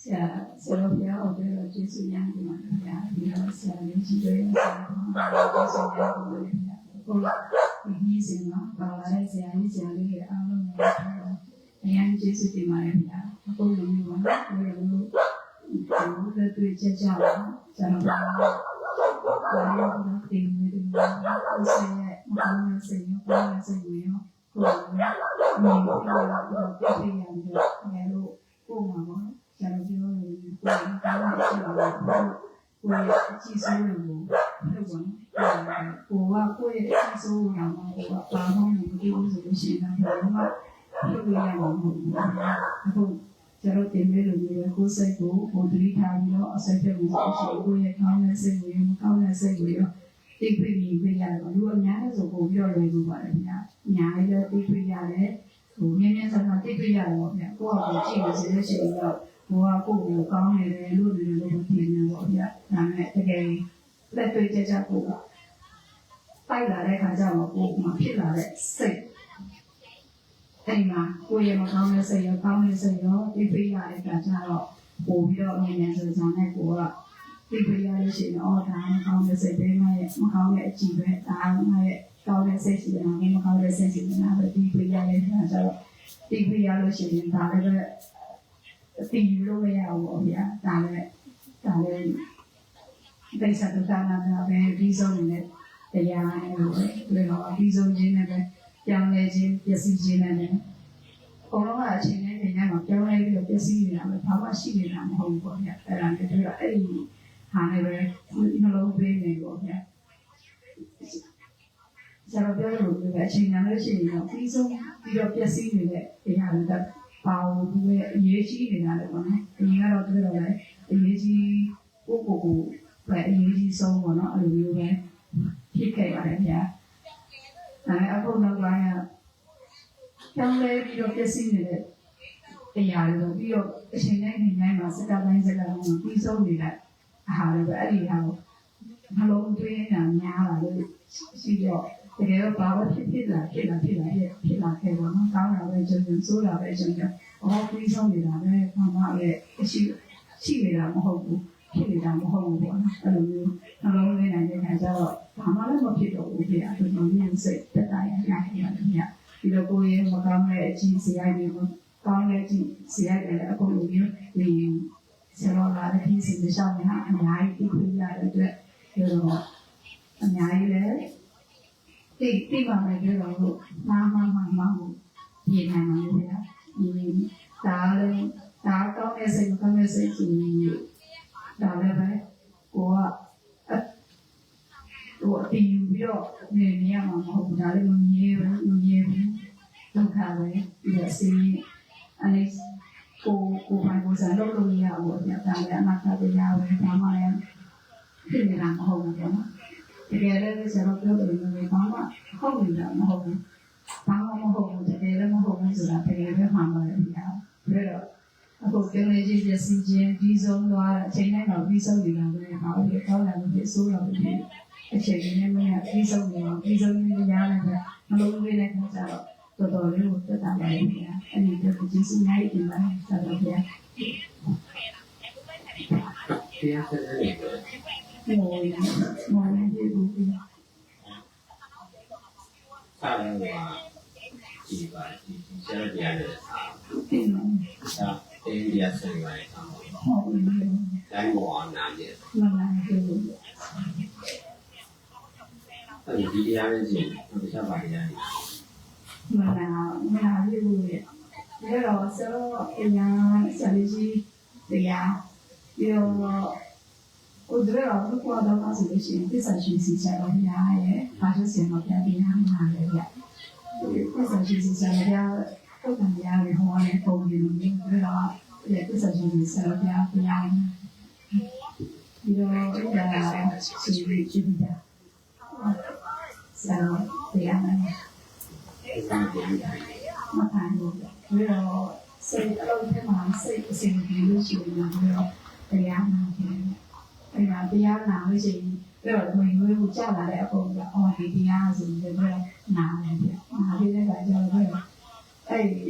Speaker 3: ဆရာတော်ဘုရားဟောတဲ့ကျေးဇူးများတင်ပါတယ်ဗျာဒီတော့ဆရာလေးကြီးတွေဆရာတော်ကျေးဇူးများတင်ပါတယ်ဗျာကိုဒီစဉ်မှာပါလာတဲ့ဆရာကြီးဆရာလေးတွေအားလုံးကိုအရင်ကျေးဇူးတင်ပါတယ်ဗျာအခုလိုမျိုးပါဘယ်လိုဒီတွေ့ကြကြပါဆရာတော်ဘာလို့ဒီလိုဒီလိုကိုဆရာရဲ့မကောင်းတဲ့စိတ်ရောကောင်းတဲ့စိတ်တွေရောကိုယ်ကမြင်ပြီးတော့ပြည့်ပြည့်ရပြီးတော့ငယ်လို့ကိုယ်မှာပေါ့ဆရာတော်ပြောလို့ကိုယ်ကကောင်းတဲ့စိတ်တွေကိုယ်ရဲ့အကြည့်ဆုံးလို့ဟုတ်ပါဘူးကိုယ်ရဲ့အကြည့်ဆုံးရောကိုယ်ကဘာမှမကြည့်ဘူးဆိုလို့ရှိရင်တော့ဘာမှဖြစ်ရမှာမဟုတ်ဘူးအခုကျတော့တင်ပေးလို့ကိုယ်စိတ်ကိုဘုဒ္ဓရိထားပြီးတော့အစိတ်ပြုလို့ရှိရင်ကိုယ့်ရဲ့ကောင်းတဲ့စိတ်ကိုမကောင်းတဲ့စိတ်ကိုရောတိတ်ပြပြီးပြရတယ်လူအများနဲ့ဆိုပုံပြောလွယ်လို့ပါတယ်ဗျာအများကြီးတော့တိတ်ပြရတယ်ဟိုမြင်းမြန်းဆန်းဆန်းတိတ်ပြရတယ်ပေါ့ဗျာကိုယ့်အကိုကြည့်လို့ရှိလို့ရှိရင်တော့ဘိုးကကိုယ့်ကိုကောင်းနေတယ်လို့လည်းလို့ထင်နေပေါ့ဗျာဒါနဲ့တကယ်လက်တွေ့ကြကြကိုပိုက်လာတဲ့ခါကျတော့ကိုယ်မှဖြစ်လာတဲ့စိတ်အဲ့မှာကိုယ့်ရဲ့မကောင်းတဲ့စိတ်ရောကောင်းတဲ့စိတ်ရောတိတ်ပြရတဲ့ခါကျတော့ပို့ပြီးတော့မြင်းမြန်းဆန်းဆန်းနဲ့ကိုကဒီပြရလို့ရှိရင်တော့ဒါမကောင်းတဲ့စိတ်တွေနဲ့မကောင်းတဲ့အကြည့်ပဲဒါမှရဲ့ကောင်းတဲ့စိတ်ရှိတယ်မကောင်းတဲ့စိတ်ရှိတယ်ပဲဒီပြရရဲ့ခါကျတော့ဒီပြရလို့ရှိရင်ဒါလည်းပဲအသိလို့မရဘူးဗျာဒါလည်းဒိဋ္ဌသတ္တနာပဲပြီးဆုံးနေတဲ့တရားနဲ့လို့တော့ပြီးဆုံးခြင်းနဲ့ပဲပြောင်းလဲခြင်းပျက်စီးခြင်းနဲ့ဘုံလုံးကအချိန်နဲ့နေတိုင်းမှာပြောင်းလဲပြီးတော့ပျက်စီးနေတာပဲဘာမှရှိနေတာမဟုတ်ဘူးပေါ့ဗျာအဲ့ဒါနဲ့တော့အဲ့ဒီဟာနဲ့ပဲနှလုံးသွင်းနေပေါ့ဗျာဆရာပြောလို့ပဲအချိန်နဲ့လို့ရှိရင်တော့ပြီးဆုံးပြီးတော့ပျက်စီးနေတဲ့တရားတွေကပါဝင်ပြီးအရေးကြီးနေတာလေပေါ့နော်အရင်ကတော့ပြောတော့လေအရေးကြီးကိုပဲအရေးကြီးဆုံးပေါ့နော်အဲ့လိုမျိုးပဲဖြစ်ခဲ့ပါတယ်ဗျာအခုနောက်ပိုင်းကပြောင်းလဲပြီးတော့ပျက်စီးနေတဲ့တရားတွေပြီးတော့အချိန်နဲ့နေတိုင်းမှာစကားတိုင်းပြီးဆုံးနေတဲ့အားလည်းပဲအဲ့ဒီဟာကိုနှလုံးသွင်းတာများလာလို့ရှိတော့တကယ်တော့ဘာလို့ဖြစ်လာခဲ့ပါတော့ကောင်းတာပဲကျုံဆိုးတာပဲကျုံပြီးဆုံးနေတာပဲဘာမှလည်းရှိနေတာမဟုတ်ဘူးဖြစ်နေတာမဟုတ်ဘူးပေါ့နော်အဲ့လိုမျိုးနှလုံးသွင်းနေတဲ့ခါကျတော့ဘာမှလည်းမဖြစ်တော့ဘူးဖြစ်အဲ့လိုမျိုးစိတ်တက်တာရရတယ်ညပြီးတော့ကိုယ်ရဲ့မကောင်းတဲ့အကြည့်စရိုက်တွေကိုကောင်းတဲ့အကြည့်စရိုက်တွေလည်းအခုလိုမျိုးဒီဆရာတော်လာတဲ့ဒီစီမရှောင်းနေတာအများကြီးသိရတဲ့အတွက်ပြောတော့အများကြီးလည်းသိပါမယ်ပြောတော့မာမပြင်နိုင်မှာလို့ဗျာဒါကောင်းတဲ့စိတ်မကောင်းတဲ့စိတ်ဆိုဒါလည်းပဲကိုကအတီးပြီးတော့နေရမှာမဟုတ်ဘူးဒါလည်းမမြဲဘူးဒုက္ခပဲပြီးတော့စိတ်အဲ့ကိုပိုင်ကိုစားလို့ရအောင်ဗျာဒါလည်းအမှတ်တရားပဲဒါမှလည်းဖြစ်နေတာမဟုတ်ဘူးပေါ့နော်တကယ်လည်းဆရာတော်ပြောတယ်လို့ဘာမှဟုတ်နေတာမဟုတ်ဘူးဘာမှမဟုတ်ဘူးတကယ်လည်းမဟုတ်ဘူးဆိုတာတကယ်ပဲမှန်ပါတယ်ဗျာဒါတော့အခုကျင်းလေးကြီးပြစီခြင်းပြီးဆုံးသွားအချိန်တိုင်းတော့ပြီးဆုံးနေတာပဲဟာလေကောင်းတယ်လို့ဆိုးတော့တယ်အချိန်ကြီးနဲ့မရပြီးဆုံးနေရတယ်ပဲမလုံးဝနဲ့ခါကြတော့တော်လေးကိုတက်တာပါလေဗျာအဲ့ဒီတော့ကျေးဇူးများကြီးတင်ပါတယ်ဆရာတော်ဗျာ
Speaker 1: တရားစတဲ့
Speaker 3: မော်နေပြီဘူး
Speaker 1: စာရင်းကဒီပါဒီဆရာတရားနဲ့
Speaker 3: တင်ပါ
Speaker 1: ဒါတရားစတဲ့ပါတယ်
Speaker 3: ဟုတ်ပြီ
Speaker 1: တိုင်းပေါ်အောင်နာကြည့်
Speaker 3: မှန်ပါဘူး
Speaker 1: အဲ့ဒီတရားနဲ့ကြည့်ဘယ်ချက်ပါတရားလဲ
Speaker 3: မှန်ပါဘူးလေဒါတော့ဆရာဆရာကြီးတရားပြီးတော့我觉得如果到那时候是第三学期才有呀耶，发生什么变变嘛的呀？第三学期才有呀，不管呀，然后呢，后面呢，对啦，也第三学期才有呀，对呀。比如那个是去的，才有对呀那个。我看过，比如谁老天嘛，谁比如说那个对呀那个。အဲ့ဒါတရားနာလို့ရှိရင်ပြီးတော့ဝင်ကိုကြာလာတဲ့အပုံကအော်ဒီတရားဆိုပြီးတော့နာတယ်ပြ။နာပြီးတဲ့အခါကျတော့အဲ့ဒီ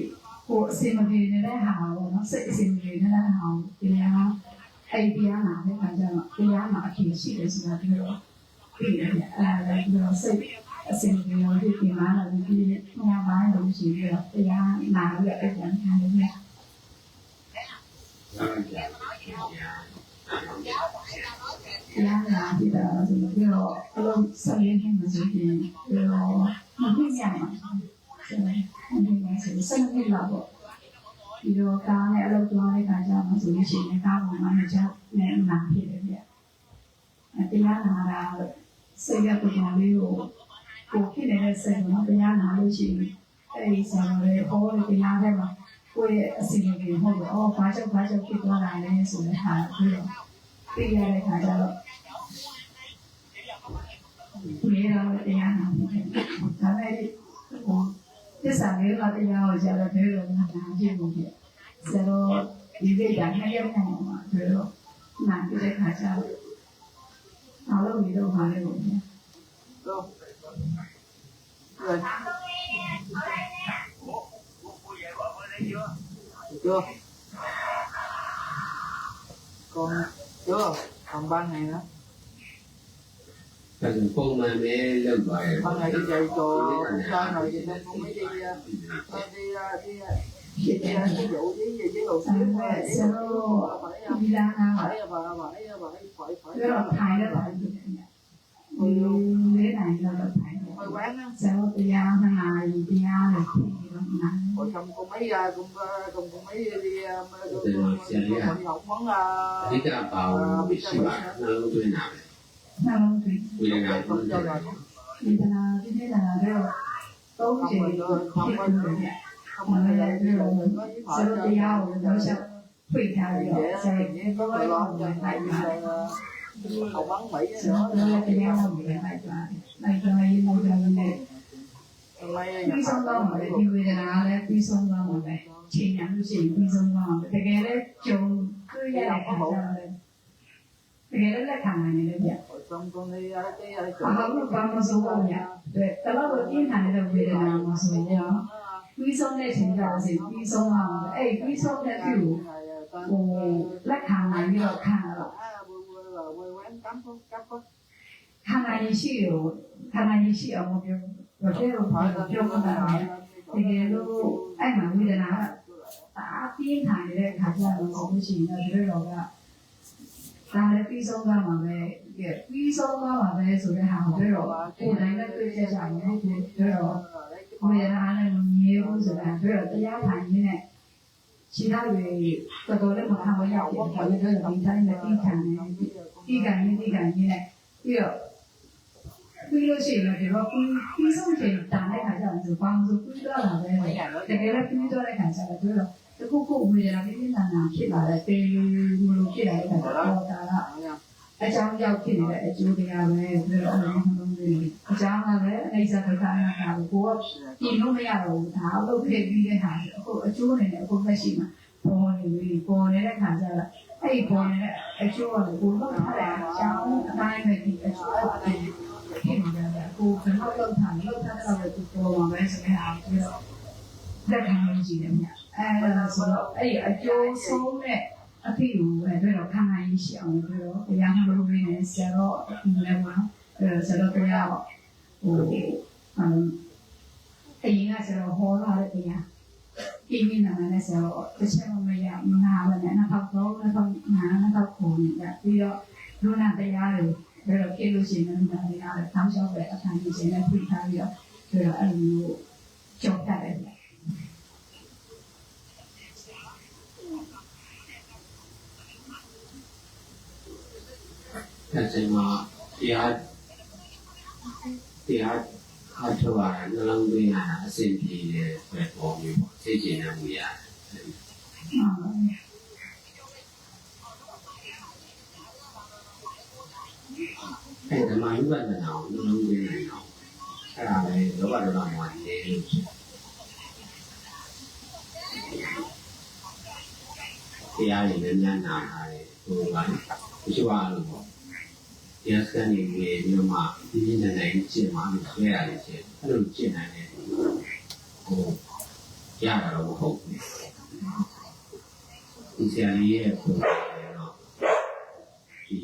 Speaker 3: ကိုအစင်မပြေနေတဲ့ဟာပေါ့နော် စိတ်အစဉ်တွေနဲ့ဟောတရားအဲ့တရားနာတဲ့အခါကျတော့တရားနာအဖြစ်ရှိတယ်ဆိုတာပြီးတော့ပြီးရတယ်အဲ့ဒါတော့စိတ်အစဉ်တွေရောဒီပြန်လာပြီးညပိုင်းလို့ရှိပြီးတော့တရားနာပြီးတော့ပြန်ထားတယ်ဗျာတရားနာပြီးတော့ဆိုပြီးတော့အလုံးဆက်ရင်းနေဆိုရင်ပြီးတော့မပြည့်ရမှာဆိုတော့ဒီမှာဆိုဆက်နေလာတော့ဒီတော့ကားနဲ့အလုပ်သွားတဲ့ခါကျမှဆိုလို့ရှိရင်ကားပေါ်မှာကြောက်နေမှာဖြစ်တယ်ဗျ။တရားနာတာစိတ်ရပုံစံလေးကိုဖြစ်နေတဲ့စိတ်ကိုတရားနာလို့ရှိရင်အဲဒီဆရာတော်ရဲ့ဟောတဲ့တရားတွေမှာကိုယ့်ရဲ့အစီအစဉ်တွေဟုတ်တယ်။အော်ဘာကြောင့်ဖြစ်သွားတာလဲဆိုတဲ့ဟာပြီးတော့သိရတဲ့ခါကျတော့ဒီတော့တရားနာတယ်။ဒါပေမဲ့သစ္စာလေးပါးတရားကိုကျတော့ဘယ်လိုမှနာကြည့်လို့ပြ။ဆိုတော့ဒီကိစ္စနဲ့ရောက်နေမှာဆိုတော့နာကြည့်တဲ့ခါကျတော့အားလုံးဒီတော့ပါလေလို့ပြ။တော့
Speaker 4: còn ban ngày đó
Speaker 1: Phần phong mà mẹ lên bài
Speaker 4: ban ngày đi dạy cho ba rồi thì nên không mới đi ví dụ với đồ xíu phải
Speaker 3: cái này là phải
Speaker 4: thôi quán á
Speaker 3: sao bây giờ thằng này bây giờ là
Speaker 4: rồi xong con mấy đi học món
Speaker 1: đi cái bảo bị xí bạc nó tôi nào
Speaker 3: sao thì
Speaker 1: tôi nào
Speaker 4: không cho rồi
Speaker 3: thì là cái thế là đều tốt chỉ không có không có là đều sao bây giờ nó sao tùy theo rồi sao có cái lo cho này
Speaker 4: học bắn Mỹ
Speaker 3: nữa là cái nhau không bị lại cho này quy xong lo mà để đi về là đấy quy xong lo mà đấy chỉ nhắn chỉ quy xong lo để cái đấy chồng cứ ra lại cả rồi cái đấy là thằng này đấy nhỉ
Speaker 4: xong con đi cái
Speaker 3: không có một số không nhỉ đấy cái đó đầu tiên thằng này về là một số quy xong này chính là gì quy xong lo ấy quy xong là kiểu là thằng này như là thằng thằng này chịu một điều và cái đồ hỏi là trong cái này thì cái lúc anh mà bây giờ là đã tiến hành để khả ra là không chỉ là cái đồ là ta lấy quy sông ra mà về quy sông ra mà về rồi hàng cái đồ cô này nó tôi chia sẻ những cái đồ bây giờ là này nhiều rồi là cái đồ cái giá thành như này chỉ là về tôi lấy một hàng cái dầu của họ như thế là mình thấy là đi càng như này bây giờ quy đô chỉ là cái quy xong thì tạm để khởi động từ quang rồi quy đô là về này để cái là quy đô để khởi động là tôi rồi cái cô bây giờ là cái là nào khi là từ một khi là khởi động ta là ở trong giao khi là ở chỗ thì là về rồi ở trong về ở trong là về đây giờ thời gian là nào của thì lúc bây giờ tháo đâu thể đi cái hàng ở chỗ này là cô phải gì mà cô này là khởi động là ai cô này ở chỗ là cô nó là cháu hai người thì ở chỗ khi mà cô phải lâu lâu thẳng sau rồi cô mà bé sẽ học chứ rất là gì đấy nhỉ là số ấy ở chỗ số này ví dụ về tôi đọc hàng ngày sẽ ở tôi đó cái yang đối với này sẽ đó là mà sẽ đó tôi học thì là sẽ đó hồ là cái gì khi mình là sẽ tôi sẽ không bây giờ mình nào là nó học tốt nó học khổ những cái vì đó luôn là bây giờ rồi rồi khi lúc gì mình là tham gia về các thành viên là quy tham gia rồi là anh chọn tại đây
Speaker 1: cái gì màတရားအထောက်အနှလုံးသွင်းတာအဆင်ပြေတယ်ဆိုတဲ့ပုံမျိုးပေါ့သိချင်တဲ့မူရအဲ့ဓမ္မဥပဒနာကိုနှလုံးသွင်းနိုင်အောင်အဲ့ဒါပဲလောဘဒေါသမောဟနေလို့တရားရည်နဲ့ဉာဏ်နာတယ်ဟိုကမရှိပါလို့ပေါ့တရားစကနေပြီးမှဒီနေ့နိုင်ကျင့်မှလို့ဆွဲရတယ်ချင်းအဲ့လိုကျင့်နိုင်တယ်ဟိုရတာတော့မဟုတ်ဘူး ဒီဆရာလေးရဲ့ပုံစံတော့ဒီ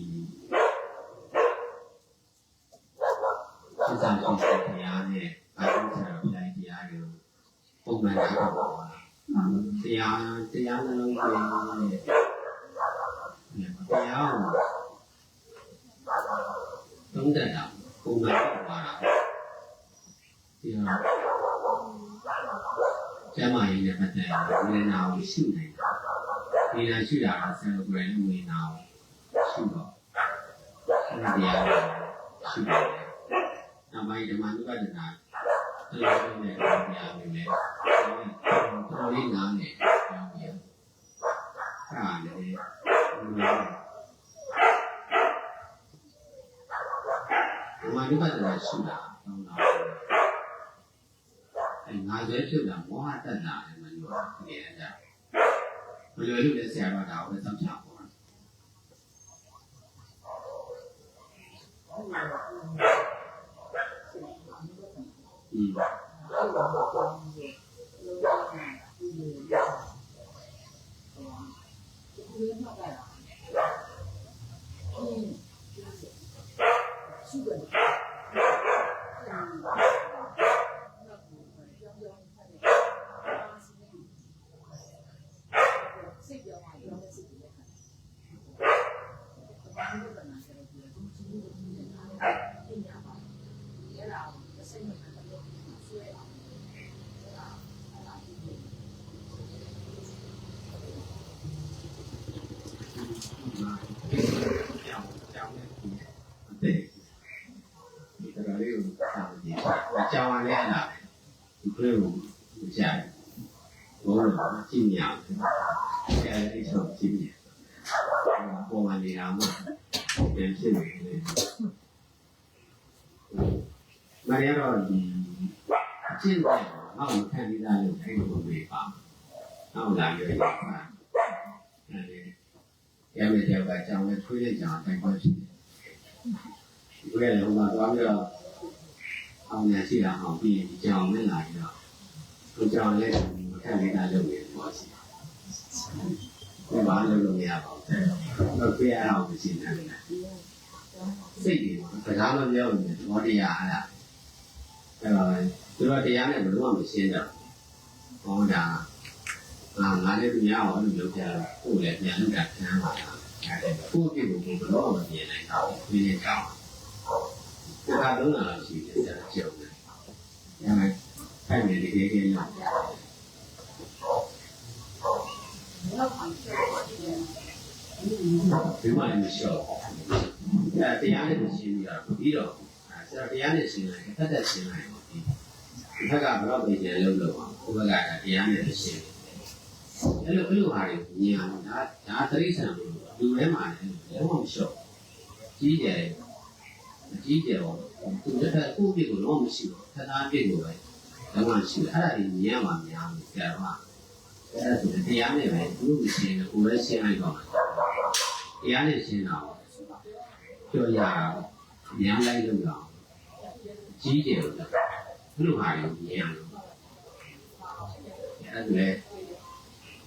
Speaker 1: စစ်သားကြီးတရားနဲ့အာရုံဆရာပြိုင်တရားကိုပုံမှန်နားထောင်ပါတရားနှလုံးသွင်းတဲ့တရားကိုသုံးတတ်တာပုံမှန်ပါတာဒီတော့ကျမ်းမာရေးနဲ့ပတ်သက်ရင်ဝေဒနာကိုရှုနေတာဝေဒနာရှုတာကဆယ်ကိုယ်နဲ့ဝေဒနာကိုရှုတော့တရားကိုရှုတယ်နောက်ပိုင်းဓမ္မနုပဒနာတရားနဲ့တရားမျိုးနဲ့တော်လေးနားနဲ့ပြောင်းပြန်အားလည်းဓမ္မနုပဒနာရှုတာတော့ငါရဲ့ဖြစ်တာမောဟတတ်တာလည်းမလို့တကယ်ကြမလို့လို့လည်းဆရာတော်ဒါကိုသတ်ချပါကြောင်ရလဲလာဒီလိုကြာဘောတော့ကြည့်မြောက်တယ်အဲဒီဆိုကြည့်မြေပေါ်မှာနေတာမှပြန်ဖြစ်နေတယ်မရတော့ဒီအကျင့်တော့ငါ့ကိုခံပြီးသားလို့အဲ့လိုပဲပါနောက်လာရွေးပါအဲဒီရမယ်ကြောက်ကကြောင်နဲ့ထွေးတဲ့ကြောင်တိုင်ပေါ်ဖြစ်တယ်ဒီကလည်းဟိုမှာသွားပြီးတော့အောင်ရရှိတာအောင်ပြီးရင်ကြောင်နဲ့လာပြီးတော့ကိုကြောင်လည်းမခံပြီးသားလုပ်နေတော့ရှိတယ်ဘာလို့မရပါဘူးတော့ပြရအောင်မရှိနိုင်ဘူးစိတ်တွေစကားမပြောရင်သဘောတရားအဲ့ဒါသူတို့တရားနဲ့ဘယ်လိုမှမရှင်းတော့ဟောတာငါလည်းသူများအောင်လို့ပြောပြတော့ကိုယ်လည်းပြန်လုပ်တာခံပါလားအဲ့ဒါကိုယ့်ပြည်ကိုဘယ်လိုမှမမြင်နိုင်တော့ဘူးဒီနေ့ကြောင်းဒါကလုံးလာလို့ရှိတယ်ကြာကြောက်တယ်။ဒါပေမဲ့အဲ့ဒီဒီကေကေလောက်ဒီမှာလည်းမရှိတော့ဘူး။တရားနဲ့ရှင်းပြီးတော့ဆရာတရားနဲ့ရှင်းလိုက်တက်တက်ရှင်းလိုက်ပါဒီဘက်ကဘယ်တော့ပြင်ပြန်လုပ်လို့အောင်ဘက်ကတရားနဲ့ရှင်းအဲ့လိုဟာတွေမြင်အောင်ဒါသတိဆံလို့လူထဲမှာလည်းလုံးဝမလျှော့ကြီးတယ်အကြီးကျယ်တော့သူတစ်ခါကိုယ့်ပြည်ကိုတော့မရှိတော့ခဏပြည်ကိုပဲလုံးဝရှိတယ်အဲ့ဒါကြီးမြင်ရမှာများတယ်ဆရာတော်ကအဲ့ဒါဆိုတရားနဲ့ပဲသူ့ကိုရှင်းတယ်ကိုယ်ပဲရှင်းလိုက်တော့တရားနဲ့ရှင်းတာပြောရတာဉာဏ်လိုက်လို့တော့ကြီးကျယ်လို့ဘယ်လိုဟာတွေမြင်ရလို့အဲ့ဒါလေ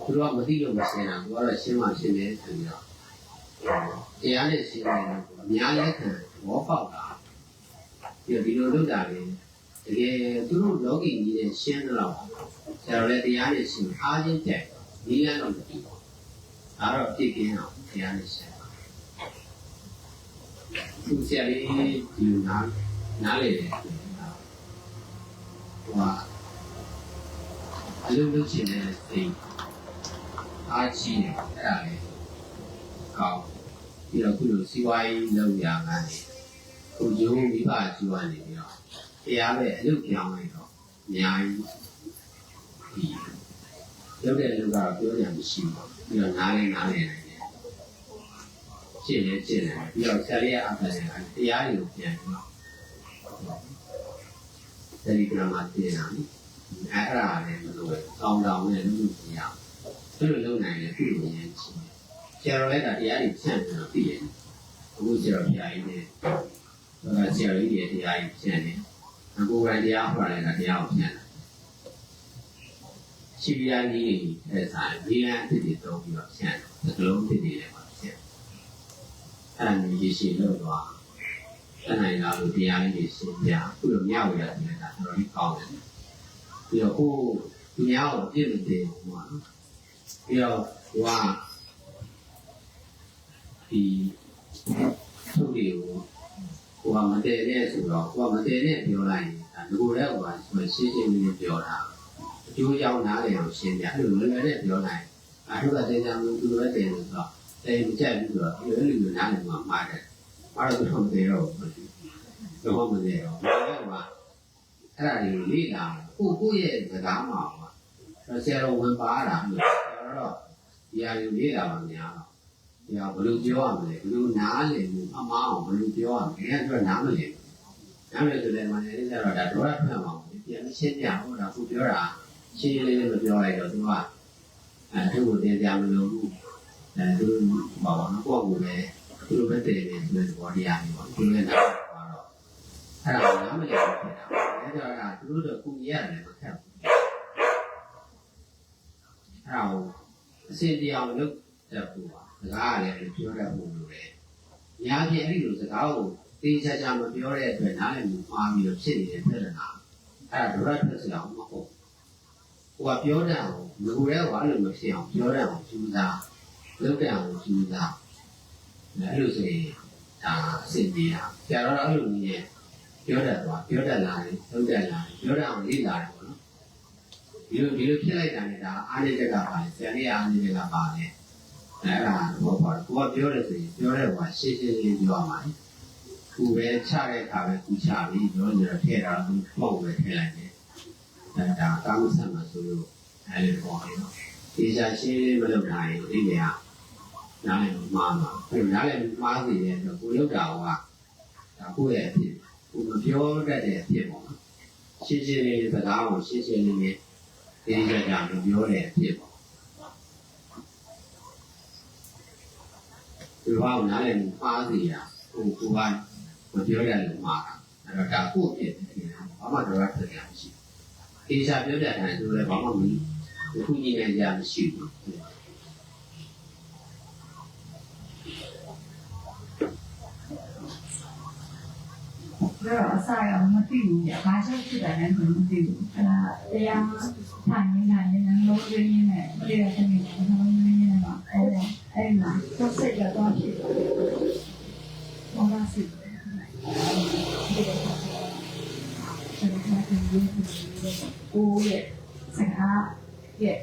Speaker 1: သူတို့ကမသိလို့မရှင်းတာသူကတော့ရှင်းမှရှင်းတယ်ဆိုပြီးတော့တရားနဲ့ရှင်းတယ်အများလက်ခံဘောပေါက်တာဒီလိုလုပ်တာလေတကယ်သူတို့လောကီကြီးနဲ့ရှင်းတော့ဆရာတော်လည်းတရားနဲ့ရှင်းအားချင်းကြိုက်ဒီလမ်းတော့မပြီးဘူးဒါတော့ပြည့်ကင်းအောင်တရားနဲ့ရှင်းသူဆရာလေးဒီနားလေတယ်ဟိုအလုံးလုံးချင်းတဲ့စိတ်အားကြီးတယ်အဲ့ဒါလေကောင်းပြီးတော့ခုလိုစီဝိုင်းလောက်ရငန်းနေကိုယုံမိဘကျူကနေပြီးတော့တရားပဲအလုပ်ပြောင်းလိုက်တော့အများကြီးဒီရုပ်တဲ့လူကတော့ပြောရမရှိဘူးပြီးတော့နားလဲနိုင်တယ်ကျင့်လဲကျင့်တယ်ပြီးတော့ဆရာလေးကအဖက်နဲ့တရားတွေကိုပြန်ပြီးတော့ဒီကရမတင်တာအဲ့ဒါလည်းမလို့တောင်းတောင်းနဲ့လုပ်လို့မရဘူးသူ့လိုလုပ်နိုင်တယ်သူ့လိုရင်းချင်ဆရာတော်လည်းတရားတွေဖြန့်ပြီးတော့သိရတယ်အခုဆရာတော်တရားကြီးနဲ့ဆရာကြီးရဲ့တရားကြီးဖြန့်တယ်အခုပဲတရားဟောတယ်ကတရားကိုဖြန့်တယ် ရှိပြားကြီးတဲ့ဆိုင်ဒီလန်အစ်တွေသုံးပြီးတော့ဖြန့်တယ်သကလုံးဖြစ်နေတယ်ပေါ့ဖြန့်အဲ့ဒါမျိုးရရှိလို့တော့တနိုင်လာလို့တရားလေးရှင်းပြအခုလိုမြောက်ရတယ်ဒါတော်တော်ကြီးကောင်းတယ်ပြီးတော့ကိုသူများကိုပြည့်မတည်ဘူးပေါ့နော်ပြီးတော့ဟိုကဒီသူ့တွေကိုဟိုကမတည်တဲ့ဆိုတော့ဟိုကမတည်တဲ့ပြောလိုက်ရင်ဒါငကိုလည်းဟိုကရှင်းရှင်းလေးပြောတာအကျိုးကြောင့်နားလည်အောင်ရှင်းပြအဲ့လိုလွယ်လွယ်နဲ့ပြောလိုက်အဲ့ဒါကတည်ကြမှုသူလည်းတည်လို့ဆိုတော့တည်မကြိုက်ဘူးဆိုတော့ဒီလိုလိုနားလည်မှာမှားတယ်အဲ့ဒါတော့မတည်တော့ဘူးတော့မတည်တော့အဲ့ဒါကအဲ့ဒါကိုလေ့လာကိုယ့်ရဲ့စကားမှာဆရာတော်ဝင်ပါတာလို့တော့ဒီအရာကိုလေ့လာပါများတော့ဒီဟာဘယ်လိုပြောရမလဲဘယ်လိုနားလည်မှုအမှားအောင်ဘယ်လိုပြောရမလဲအဲ့ဒါနားမလည်ဘူးနားမလည်ဆိုလည်းမနေကြတော့ဒါတော့ဖတ်မှာပြန်ရှင်းပြဟုတ်တာကိုပြောတာရှင်းလေးလေးမပြောလိုက်တော့သူကသူ့ကိုတင်ပြမလို့ဘူးသူဘာလို့ကိုယ့်ကိုလည်းသူ့လိုပဲတည်နေဆိုတဲ့ဘောတရားမျိုးပေါ့သူလည်းနားပါတော့အဲ့ဒါနားမလည်ဘူးဖြစ်တာအဲ့ဒါကသူတို့တို့ကုညီရတယ်မခက်ဘူးအဲ့ဒါကိုအစဉ်တရားလုပ်တတ်ဖို့ပါစကားကလည်းပြောတတ်ဖို့လိုတယ်။ညာဖြင့်အဲ့ဒီလိုစကားကိုသိချာချာမပြောတဲ့အတွက်နားလည်မှုမှားပြီးတော့ဖြစ်နေတဲ့ပြဿနာအဲ့ဒါဒုရထွက်စရာမဟုတ်ဘူး။ဟိုကပြောတတ်အောင်ငကိုရဲကအဲ့လိုမဖြစ်အောင်ပြောတတ်အောင်ကြိုးစားလုပ်တတ်အောင်ကြိုးစားအဲ့လိုဆိုရင်ဒါအစဉ်တရားဆရာတော်အဲ့လိုနည်းနဲ့ပြောတတ်သွားပြောတတ်လာတယ်လုပ်တတ်လာတယ်ပြောတတ်အောင်လေ့လာတယ်ပေါ့နော်။ဒီလိုဖြစ်လိုက်တာနဲ့ဒါအားနည်းချက်ကပါလေဆရာလေးအားနည်းချက်ကပါလေအဲ့ဒါတော့ပါကိုကပြောတယ်ဆိုရင်ပြောတဲ့ဟိုရှင်းရှင်းလေးပြောရမှာလေခုပဲချတဲ့အခါပဲခုချပြီးပြောနေတော့ထည့်တာသူပေါ့ပဲထည့်လိုက်တယ်အဲ့ဒါကာမဆံမှာဆိုလို့အဲ့ဒီပေါ့နော်ဒီစားရှင်းလေးမလုပ်နိုင်ဘူးဒီနေရာနားလည်မှားမှာအဲ့နားလည်မှားစီတဲ့အတွက်ကိုလုပ်တာကဒါကိုယ့်ရဲ့အဖြစ်ကိုမပြောတတ်တဲ့အဖြစ်ပေါ့နော်ရှင်းရှင်းလေးစကားကိုရှင်းရှင်းလေးနဲ့ဒီကြကြမပြောတဲ့အဖြစ်ပေါ့ဒီဘာကိုနားလည်မှုမှားစီတာကိုကမပြောရလို့မှားတာအဲ့တော့ဒါကိုဖြစ်တယ်ဘာမှတော့ဖြစ်ရမရှိဘူးအေးစားပြောတတ်တယ်ဆိုလည်းဘာမှမခုညီနေကြမရှိဘူး
Speaker 3: တော့အစားရမသိဘူး။ဘာကြောင့်ဖြစ်တယ်လဲမသိဘူး။အဲ့ဒါတရားထိုင်နေတာလည်းလုံးဝရင်းနဲ့ပြည့်တဲ့နေရာလုံးဝရင်းနဲ့ပါ။အဲ့မှာတော့စိတ်ကတော့ဖြစ်တယ်။ဘာသာစိတ်ဒီလိုမျိုးကိုရဲ့စကားရဲ့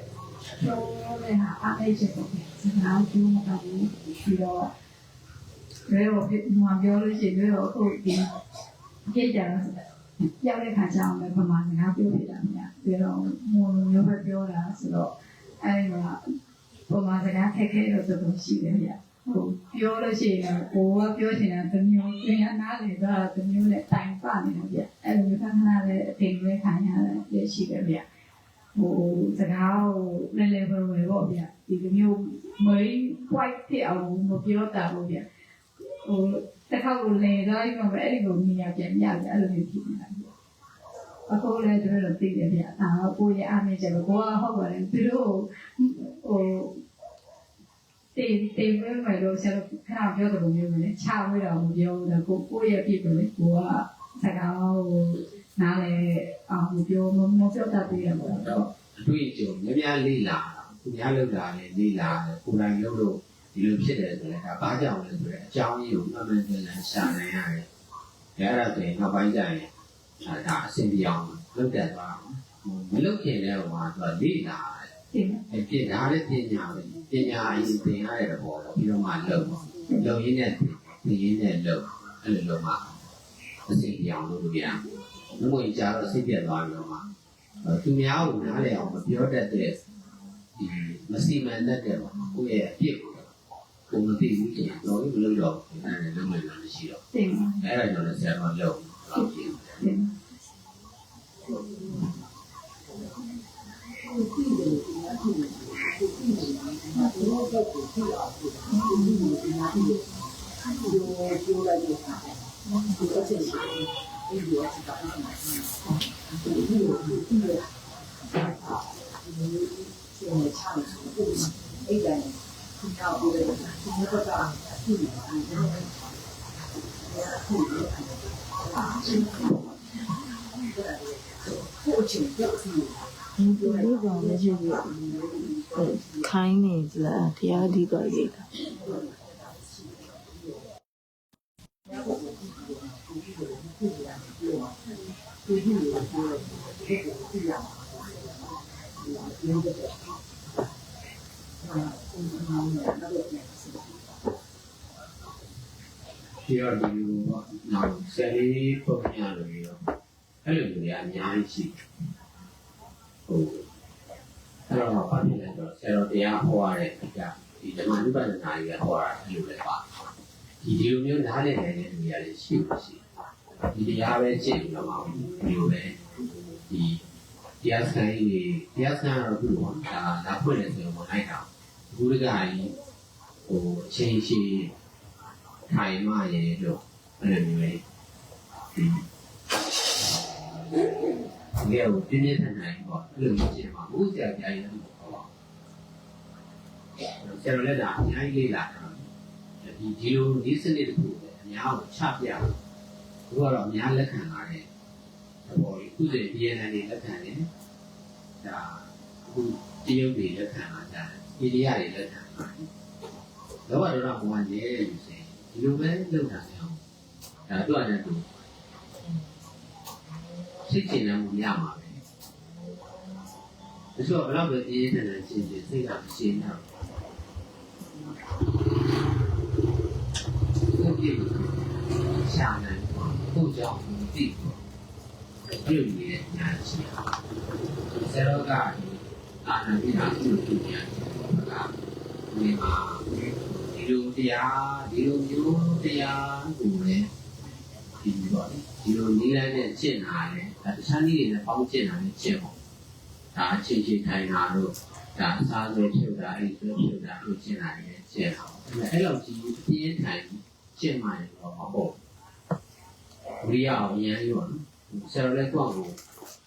Speaker 3: ပြောတဲ့ဟာအားအိတ်ချက်ပေါ့။စကားပြောမှတော့ပြီးတော့ဘယ်လိုပြောလို့ရှိရင်တော့ဟုတ်ပြီ။ကြည့်ကြတော့ရောက်တဲ့ခါကျအောင်လည်းပမာစကားပြောဖြစ်တာများပြီးတော့မျိုးပဲပြောတာဆိုတော့အဲဒီမှာပမာစကားခက်ခဲတော့တော်တော်ရှိတယ်ဗျဟိုပြောလို့ရှိရင်ကိုကပြောချင်တာတစ်မျိုးသင်ရနားလေတော့တစ်မျိုးနဲ့တိုင်ပနေတယ်ဗျအဲဒီလိုခဏခဏလည်းအတင်လွဲခံရတယ်ရှိတယ်ဗျဟိုစကားကိုလည်းလည်းပဲပေါ့ဗျဒီလိုမျိုးမွေး white ဖြစ်အောင်မပြောတာဘူးဗျဟိုတစ်ခါကိုလေတော့ဒီမှာပဲအဲ့ဒီကိုမြင်ရပြန်ရတယ်အဲ့လိုမျိုးဖြစ်နေတာအခုလည်းတို့တော့သိတယ်ဗျဒါတော့ကိုရဲ့အားနေချက်ကိုကဟုတ်ပါတယ်သူတို့ဟိုတေးဝဲမယ်လို့ဆရာခဏပြောတယ်လို့မျိုးပဲချဝဲတော့မပြောဘူးကိုရဲ့ပြည့်တယ်ကိုကစကားကိုနားလေအောင်ပြောမပြောတတ်သေးတယ်ပေါ့တော့
Speaker 1: အတွေ့အကြုံများလေးလာသူများလောက်လာလေလေးလာကိုယ်တိုင်လုပ်လို့ဒီလိုဖြစ်တယ်ဆိုတော့ဒါဘာကြောင့်လဲဆိုတော့အကြောင်းရင်းကိုမှန်မှန်ကန်ကန်ရှာနိုင်ရတယ်။အဲ့ဒါဆိုရင်နောက်ပိုင်းကျရင်ဒါအဆင်ပြေအောင်လုပ်တတ်သွားအောင်မလုပ်ခင်လည်းဟိုမှာသူကလေ့လာတယ်။ပြင်ဒါလည်းပညာပဲ။ပညာအရင်သင်ရတဲ့ဘောတော့ပြီးတော့မှလုပ်ရင်းနဲ့သင်ရင်းနဲ့လုပ်အဲ့လိုလုပ်မှအဆင်ပြေအောင်လုပ်လို့ရတယ်။ဘုံကြီးကြတော့စိတ်ပြတ်သွားပြီးတော့မှသူများကိုနားလည်အောင်မပြောတတ်တဲ့ဒီမစီမံတတ်တဲ့ပေါ့ကိုယ့်ရဲ့အပြစ်ကိုမသိဘူးကျင်တော့မလုပ်တော့အဲ့ဒါလည်းလုံးဝမရှိတော့အဲ့ဒါကြောင့်လည်းဆရာမလုပ်တော့ပြင်
Speaker 5: 现在差的是不是？A 的，听到这个，听到这个，地理啊，这个，地理啊，不仅要地理。
Speaker 2: ဒီလိုပါလေရှိပြီခိုင်းနေကြလားတရားဒီပါရေးတာ
Speaker 1: ဒီတော့ဒီလိုပေါ့နောက်ဆယ်လေးပုံပြလို့ပြီးတော့အဲ့လိုမျိုးတွေအများကြီးရှိဟုတ်အဲ့တော့ဘာဖြစ်လဲဆိုတော့ဆယ်တော်တရားဟောရတဲ့အကြဒီဓမ္မနုပဒနာကြီးဟောတာအဲ့လိုပဲပါဒီလိုမျိုးနားလည်နေတဲ့လူတွေလည်းရှိလို့ရှိဒီတရားပဲကြည့်ပြီးတော့မှဒီလိုပဲဒီတရားဆိုင်ကြီးတရားဆိုင်တော့ဘူးပေါ့ဒါဖွင့်နေဆိုတော့လိုက်တာဘုရားကြီးဟိုအချင်းရှိထိုင်မှရေလို့အဲ့လိုမျိုးလေးဒီကိုပြင်းပြထန်ထန်ပေါ့အဲ့လိုမျိုးကျင်ပါဘူးကြာကြာရလို့ပေါ့ဆရာတော်လည်းဒါအများကြီးလေးလာတာဒီလိုဒီစနစ်တစ်ခုပဲအများကိုချပြတယ်ဘုရားတော့အများလက်ခံလာတယ်ဘောဒီကုသိုလ်ပြည်နယ်တွေလက်ခံတယ်ဒါအခုတရုတ်တွေလက်ခံလာကြတယ်အိန္ဒိယတွေလက်ခံလာတယ်လောဘဒေါသမောဟရဲလို့ဆိုရင်ဒီလိုပဲလုပ်တာလေအောင်ဒါတော့အဲ့ဒါစိတ်ကျင်မှုရမှာပဲဒါဆိုဘယ်တော့ပဲအေးနေတဲ့ရှင်းစိတ်ကမရှင်းတော့ကိုကြည့်ရှာနိုင်ကိုကြောင့်သိပြုတ်နေတဲ့ညာရှိဆရာကအာနာပိနာပြုတ်ညာကဒီမှာဒီလိုတရားဒီလိုမျိုးတရားကိုလည်းဒီပေါ့ဒီလိုနည်းလမ်းနဲ့ကျင့်လာတယ်ဒါတခြားနည်းတွေနဲ့ပေါင်းကျင့်လာတယ်ကျင့်ပေါ့ဒါအချင်းချင်းထိုင်တာတို့ဒါအစားဆိုဖြုတ်တာအဲ့ဒီဆိုဖြုတ်တာလို့ကျင့်လာတယ်ကျင့်အောင်အဲ့လိုကြီးပြင်းထိုင်ကျင့်မှရင်တော့ဟုတ်ဝိရိယအောင်ရမ်းရောဆရာလည်းတော့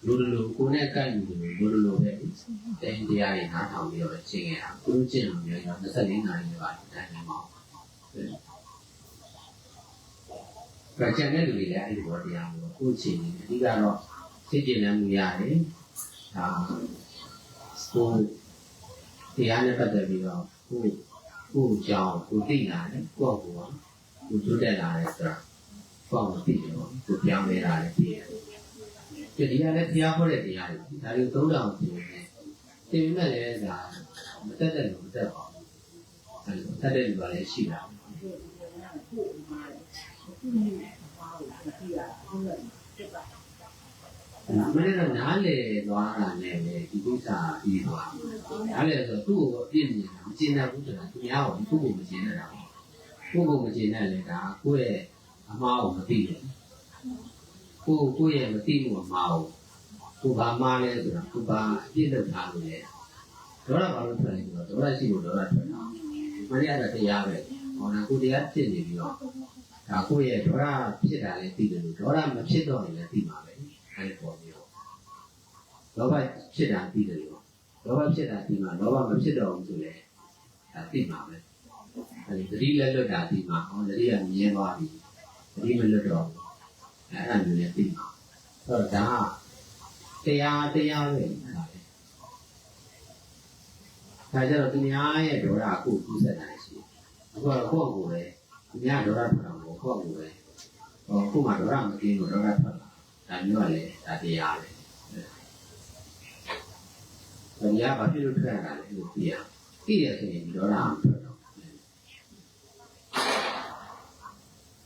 Speaker 1: လူလူကိုနဲ့ကိုက်လူလူပဲတင်းတရားတွေနားထောင်ပြီးတော့ကျင့်ခဲ့တာကိုကျင့်လို့မျိုးရော24နာရီပါတိုင်းနေမှာဒါကျန်တဲ့လူတွေလည်းအဲ့ဒီဘောတရားကိုကိုချင်နေတယ်အဓိကတော့စိတ်ကျင်နေမှုရတယ်ဒါကိုတရားနဲ့ပတ်သက်ပြီးတော့ကိုကြောင့်ကိုသိလာတယ်ကိုတိုးတက်လာတယ်ဆိုတာပေါ့မသိဘူးကိုပြောင်းလဲလာတယ်သိရတယ်ဒီတရားလည်းတရားဟောတဲ့တရားတွေဒါတွေ3000ကျော်နေသင်မဲ့လည်းဒါမတက်တဲ့လူမတက်ပါဘူးအဲလိုတက်တဲ့လူကလည်းရှိတာမင်းကနားလေသွားတာနဲ့လေဒီကိစ္စပြီးသွားနားလေဆိုသူ့ကိုအပြည့်မြင်တာမကျင်တတ်ဘူးဆိုတာသူများကိုသူ့ကိုမကျင်တတ်တာကိုယ့်ကိုမကျင်တတ်လေဒါကိုယ့်ရဲ့အမှားကိုမသိဘူးကိုယ့်ရဲ့မသိမှုအမှားကိုဘာမှားလဲဆိုတာကိုဘာအပြည့်လုပ်ထားလို့လေဒေါသဘာလို့ထွက်လဲဆိုတော့ဒေါသရှိလို့ဒေါသထွက်တာမနေ့ကတရားပဲဟောတာကိုတရားဖြစ်နေပြီးတော့ဒါကိုယ့်ရဲ့ဒေါသဖြစ်တာလည်းသိတယ်လို့ဒေါသမဖြစ်တော့ရင်လည်းသိမှာပဲအဲဒီပေါ်ပြီးတော့လောဘဖြစ်တာသိတယ်လို့လောဘဖြစ်တာသိမှာလောဘမဖြစ်တော့ဘူးဆိုလည်းဒါသိမှာပဲအဲဒီသတိလက်လွတ်တာသိမှာဟောသတိကမြင်သွားပြီသတိမလွတ်တော့ဘူးအဲ့ဒါမျိုးလည်းသိမှာဆိုတော့ဒါတရားပဲဒါကြတော့သူများရဲ့ဒေါသကိုကူးစက်တာရှိတယ်အခုတော့ကိုယ့်ကိုယ်ပဲသူများဒေါသထွက်တာကိုကိုယ့်ကိုယ်ပဲကိုယ်မှာဒေါသမကင်းလို့ဒေါသထွက်လာဒါမျိုးကလည်းဒါတရားပဲတရားဘာဖြစ်လို့ထွက်ရတာလဲလို့သိရဆိုရင်ဒီဒေါသမထွက်တော့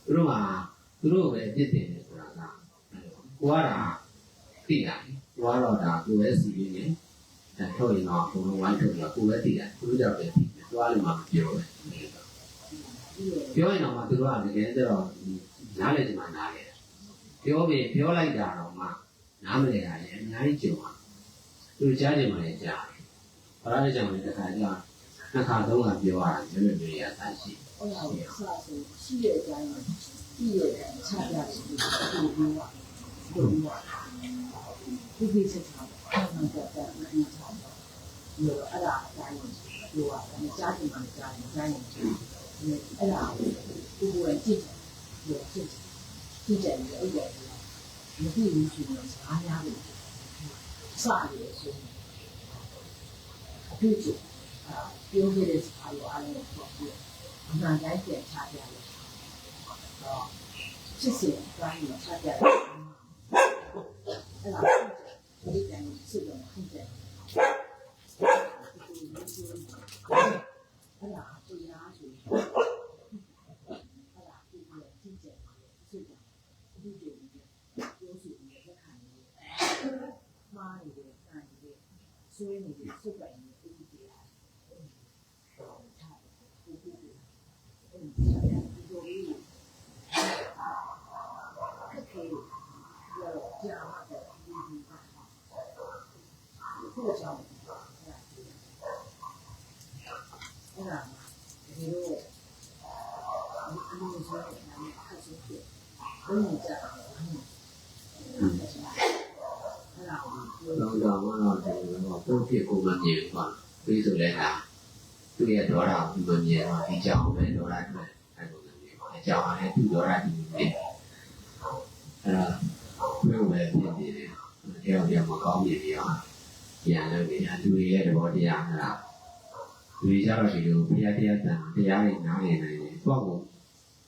Speaker 1: သူတို့ပဲပြစ်တင်တယ်ဆိုတာကကိုကတော့သိတာကိုကတော့ဒါကိုပဲစီးနေတယ်ထုတ်ရင်တော့ဘုံလုံးဝိုင်းထုတ်ပြီးတော့ကိုပဲသိတယ်သူတို့ကြောင့်ပဲသိတယ်သွားလို့မှမပြောဘူးပြောရင်တော့မှသူတို့ကတကယ်တော့နားလေဒီမှာနားလေပြောလိုက်တာတော့မှနားမလဲတာလေအများကြီးကြုံပါသူကြားနေမှလည်းကြားဘာလဲကြောင့်လဲတစ်ခါကြာနှစ်ခါသုံးခါပြောရတာမျိုးမျိုးတွေအစားရှိ
Speaker 5: ဟုတ်ပါဘူးဆရာဆိုရှိတဲ့အတိုင်းပြည့်ရဲ့ချပြရှိတယ်ဒီလိုမျိုးဒီလိုမျိုးဒီကိစ္စကဘာမှမတတ်ဘူး ပြီးတော့အဲ့ဒါအတိုင်းပြောတာမကြားချင်မှမကြားရင်ကြားရင်အဲ့ဒါကိုကိုယ်ကိုကြည့်တယ်ကြည့်တယ်အဲ့ဒါမသိဘူးဆိုရင်အားရလို့စားရတယ်ဆိုရင်အတွေ့အကြုံပြောခဲ့တဲ့စကားကိုအားလုံးကိုပြောအမှန်တိုင်းပြန်ချပြရတယ်တော့ချစ်စင်တိုင်းကိုချပြရတယ်အဲ့ဒါဒီတိုင်းစစ်တော့ဟုတ်တယ်အဲ့ဒါကိုရားဆိုရင်အဲ့ဒါကိုကြည့်တယ်စစ်တယ်ဒီလိုပြောဆိုပြီးလက်ခံနေမှားနေတယ်နိုင်တယ်ဆွေးနေတယ်စုပ်ပိုင်နေတယ်ဒီလိုရတယ်ဒီလိုလေးခက်ခဲရောကြာမှာတယ်ဒီကိုကြောင့်အဲ့ဒါဒီလိုအလိုဆိုရင်လည်းခက်ဆုံးဖြစ်ဘယ်လိုကြာလဲ
Speaker 1: တော့တော့တော့ပုံဖြစ်ကိုမမြင်ပါပြီးဆိုလဲဟာသူရဲ့ဒေါရမမြင်တော့ဒီကြောင်ပဲဒေါရအတွက်အဲ့လိုမျိုးအကြောင်းအဲ့သူဒေါရဒီဖြစ်အဲ့ဒါဘယ်လိုပဲဖြစ်နေတယ်တရားပြမကောင်းနေပြီအောင်ပြန်လို့ဒီလူတွေရဲ့သဘောတရားဟလားလူတွေကြတော့ဒီလိုဘုရားတရားတန်တရားတွေနားနေနိုင်တယ်ပေါ့ကို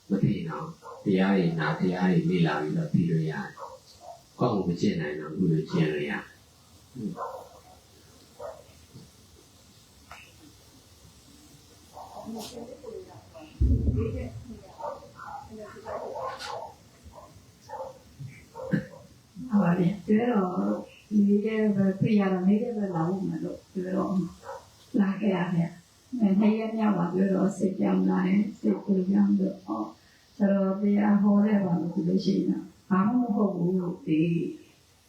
Speaker 1: မသိတော့တရားတွေနားတရားတွေလေ့လာပြီးတော့ပြီးလို့ရတယ်ကောင်းကိုမကျင့်နိုင်တော့ဘူးလို့ကျင့်လို့ရတယ်
Speaker 3: ဟုတ်ပါတယ်ဒါတော့နေတဲ့ပဲပြရတော့နေတဲ့ပဲလာလို့မလို့ဒါတော့လာခဲ့ရတယ်နေရမြောက်ပါပြောတော့စိတ်ကြောင်လာတယ်စိတ်ကိုကြောင်တော့ဟောဆိုတော့တရားဟောတဲ့ဘာလို့ဒီလိုရှိနေဘာမှမဟုတ်ဘူးဒီ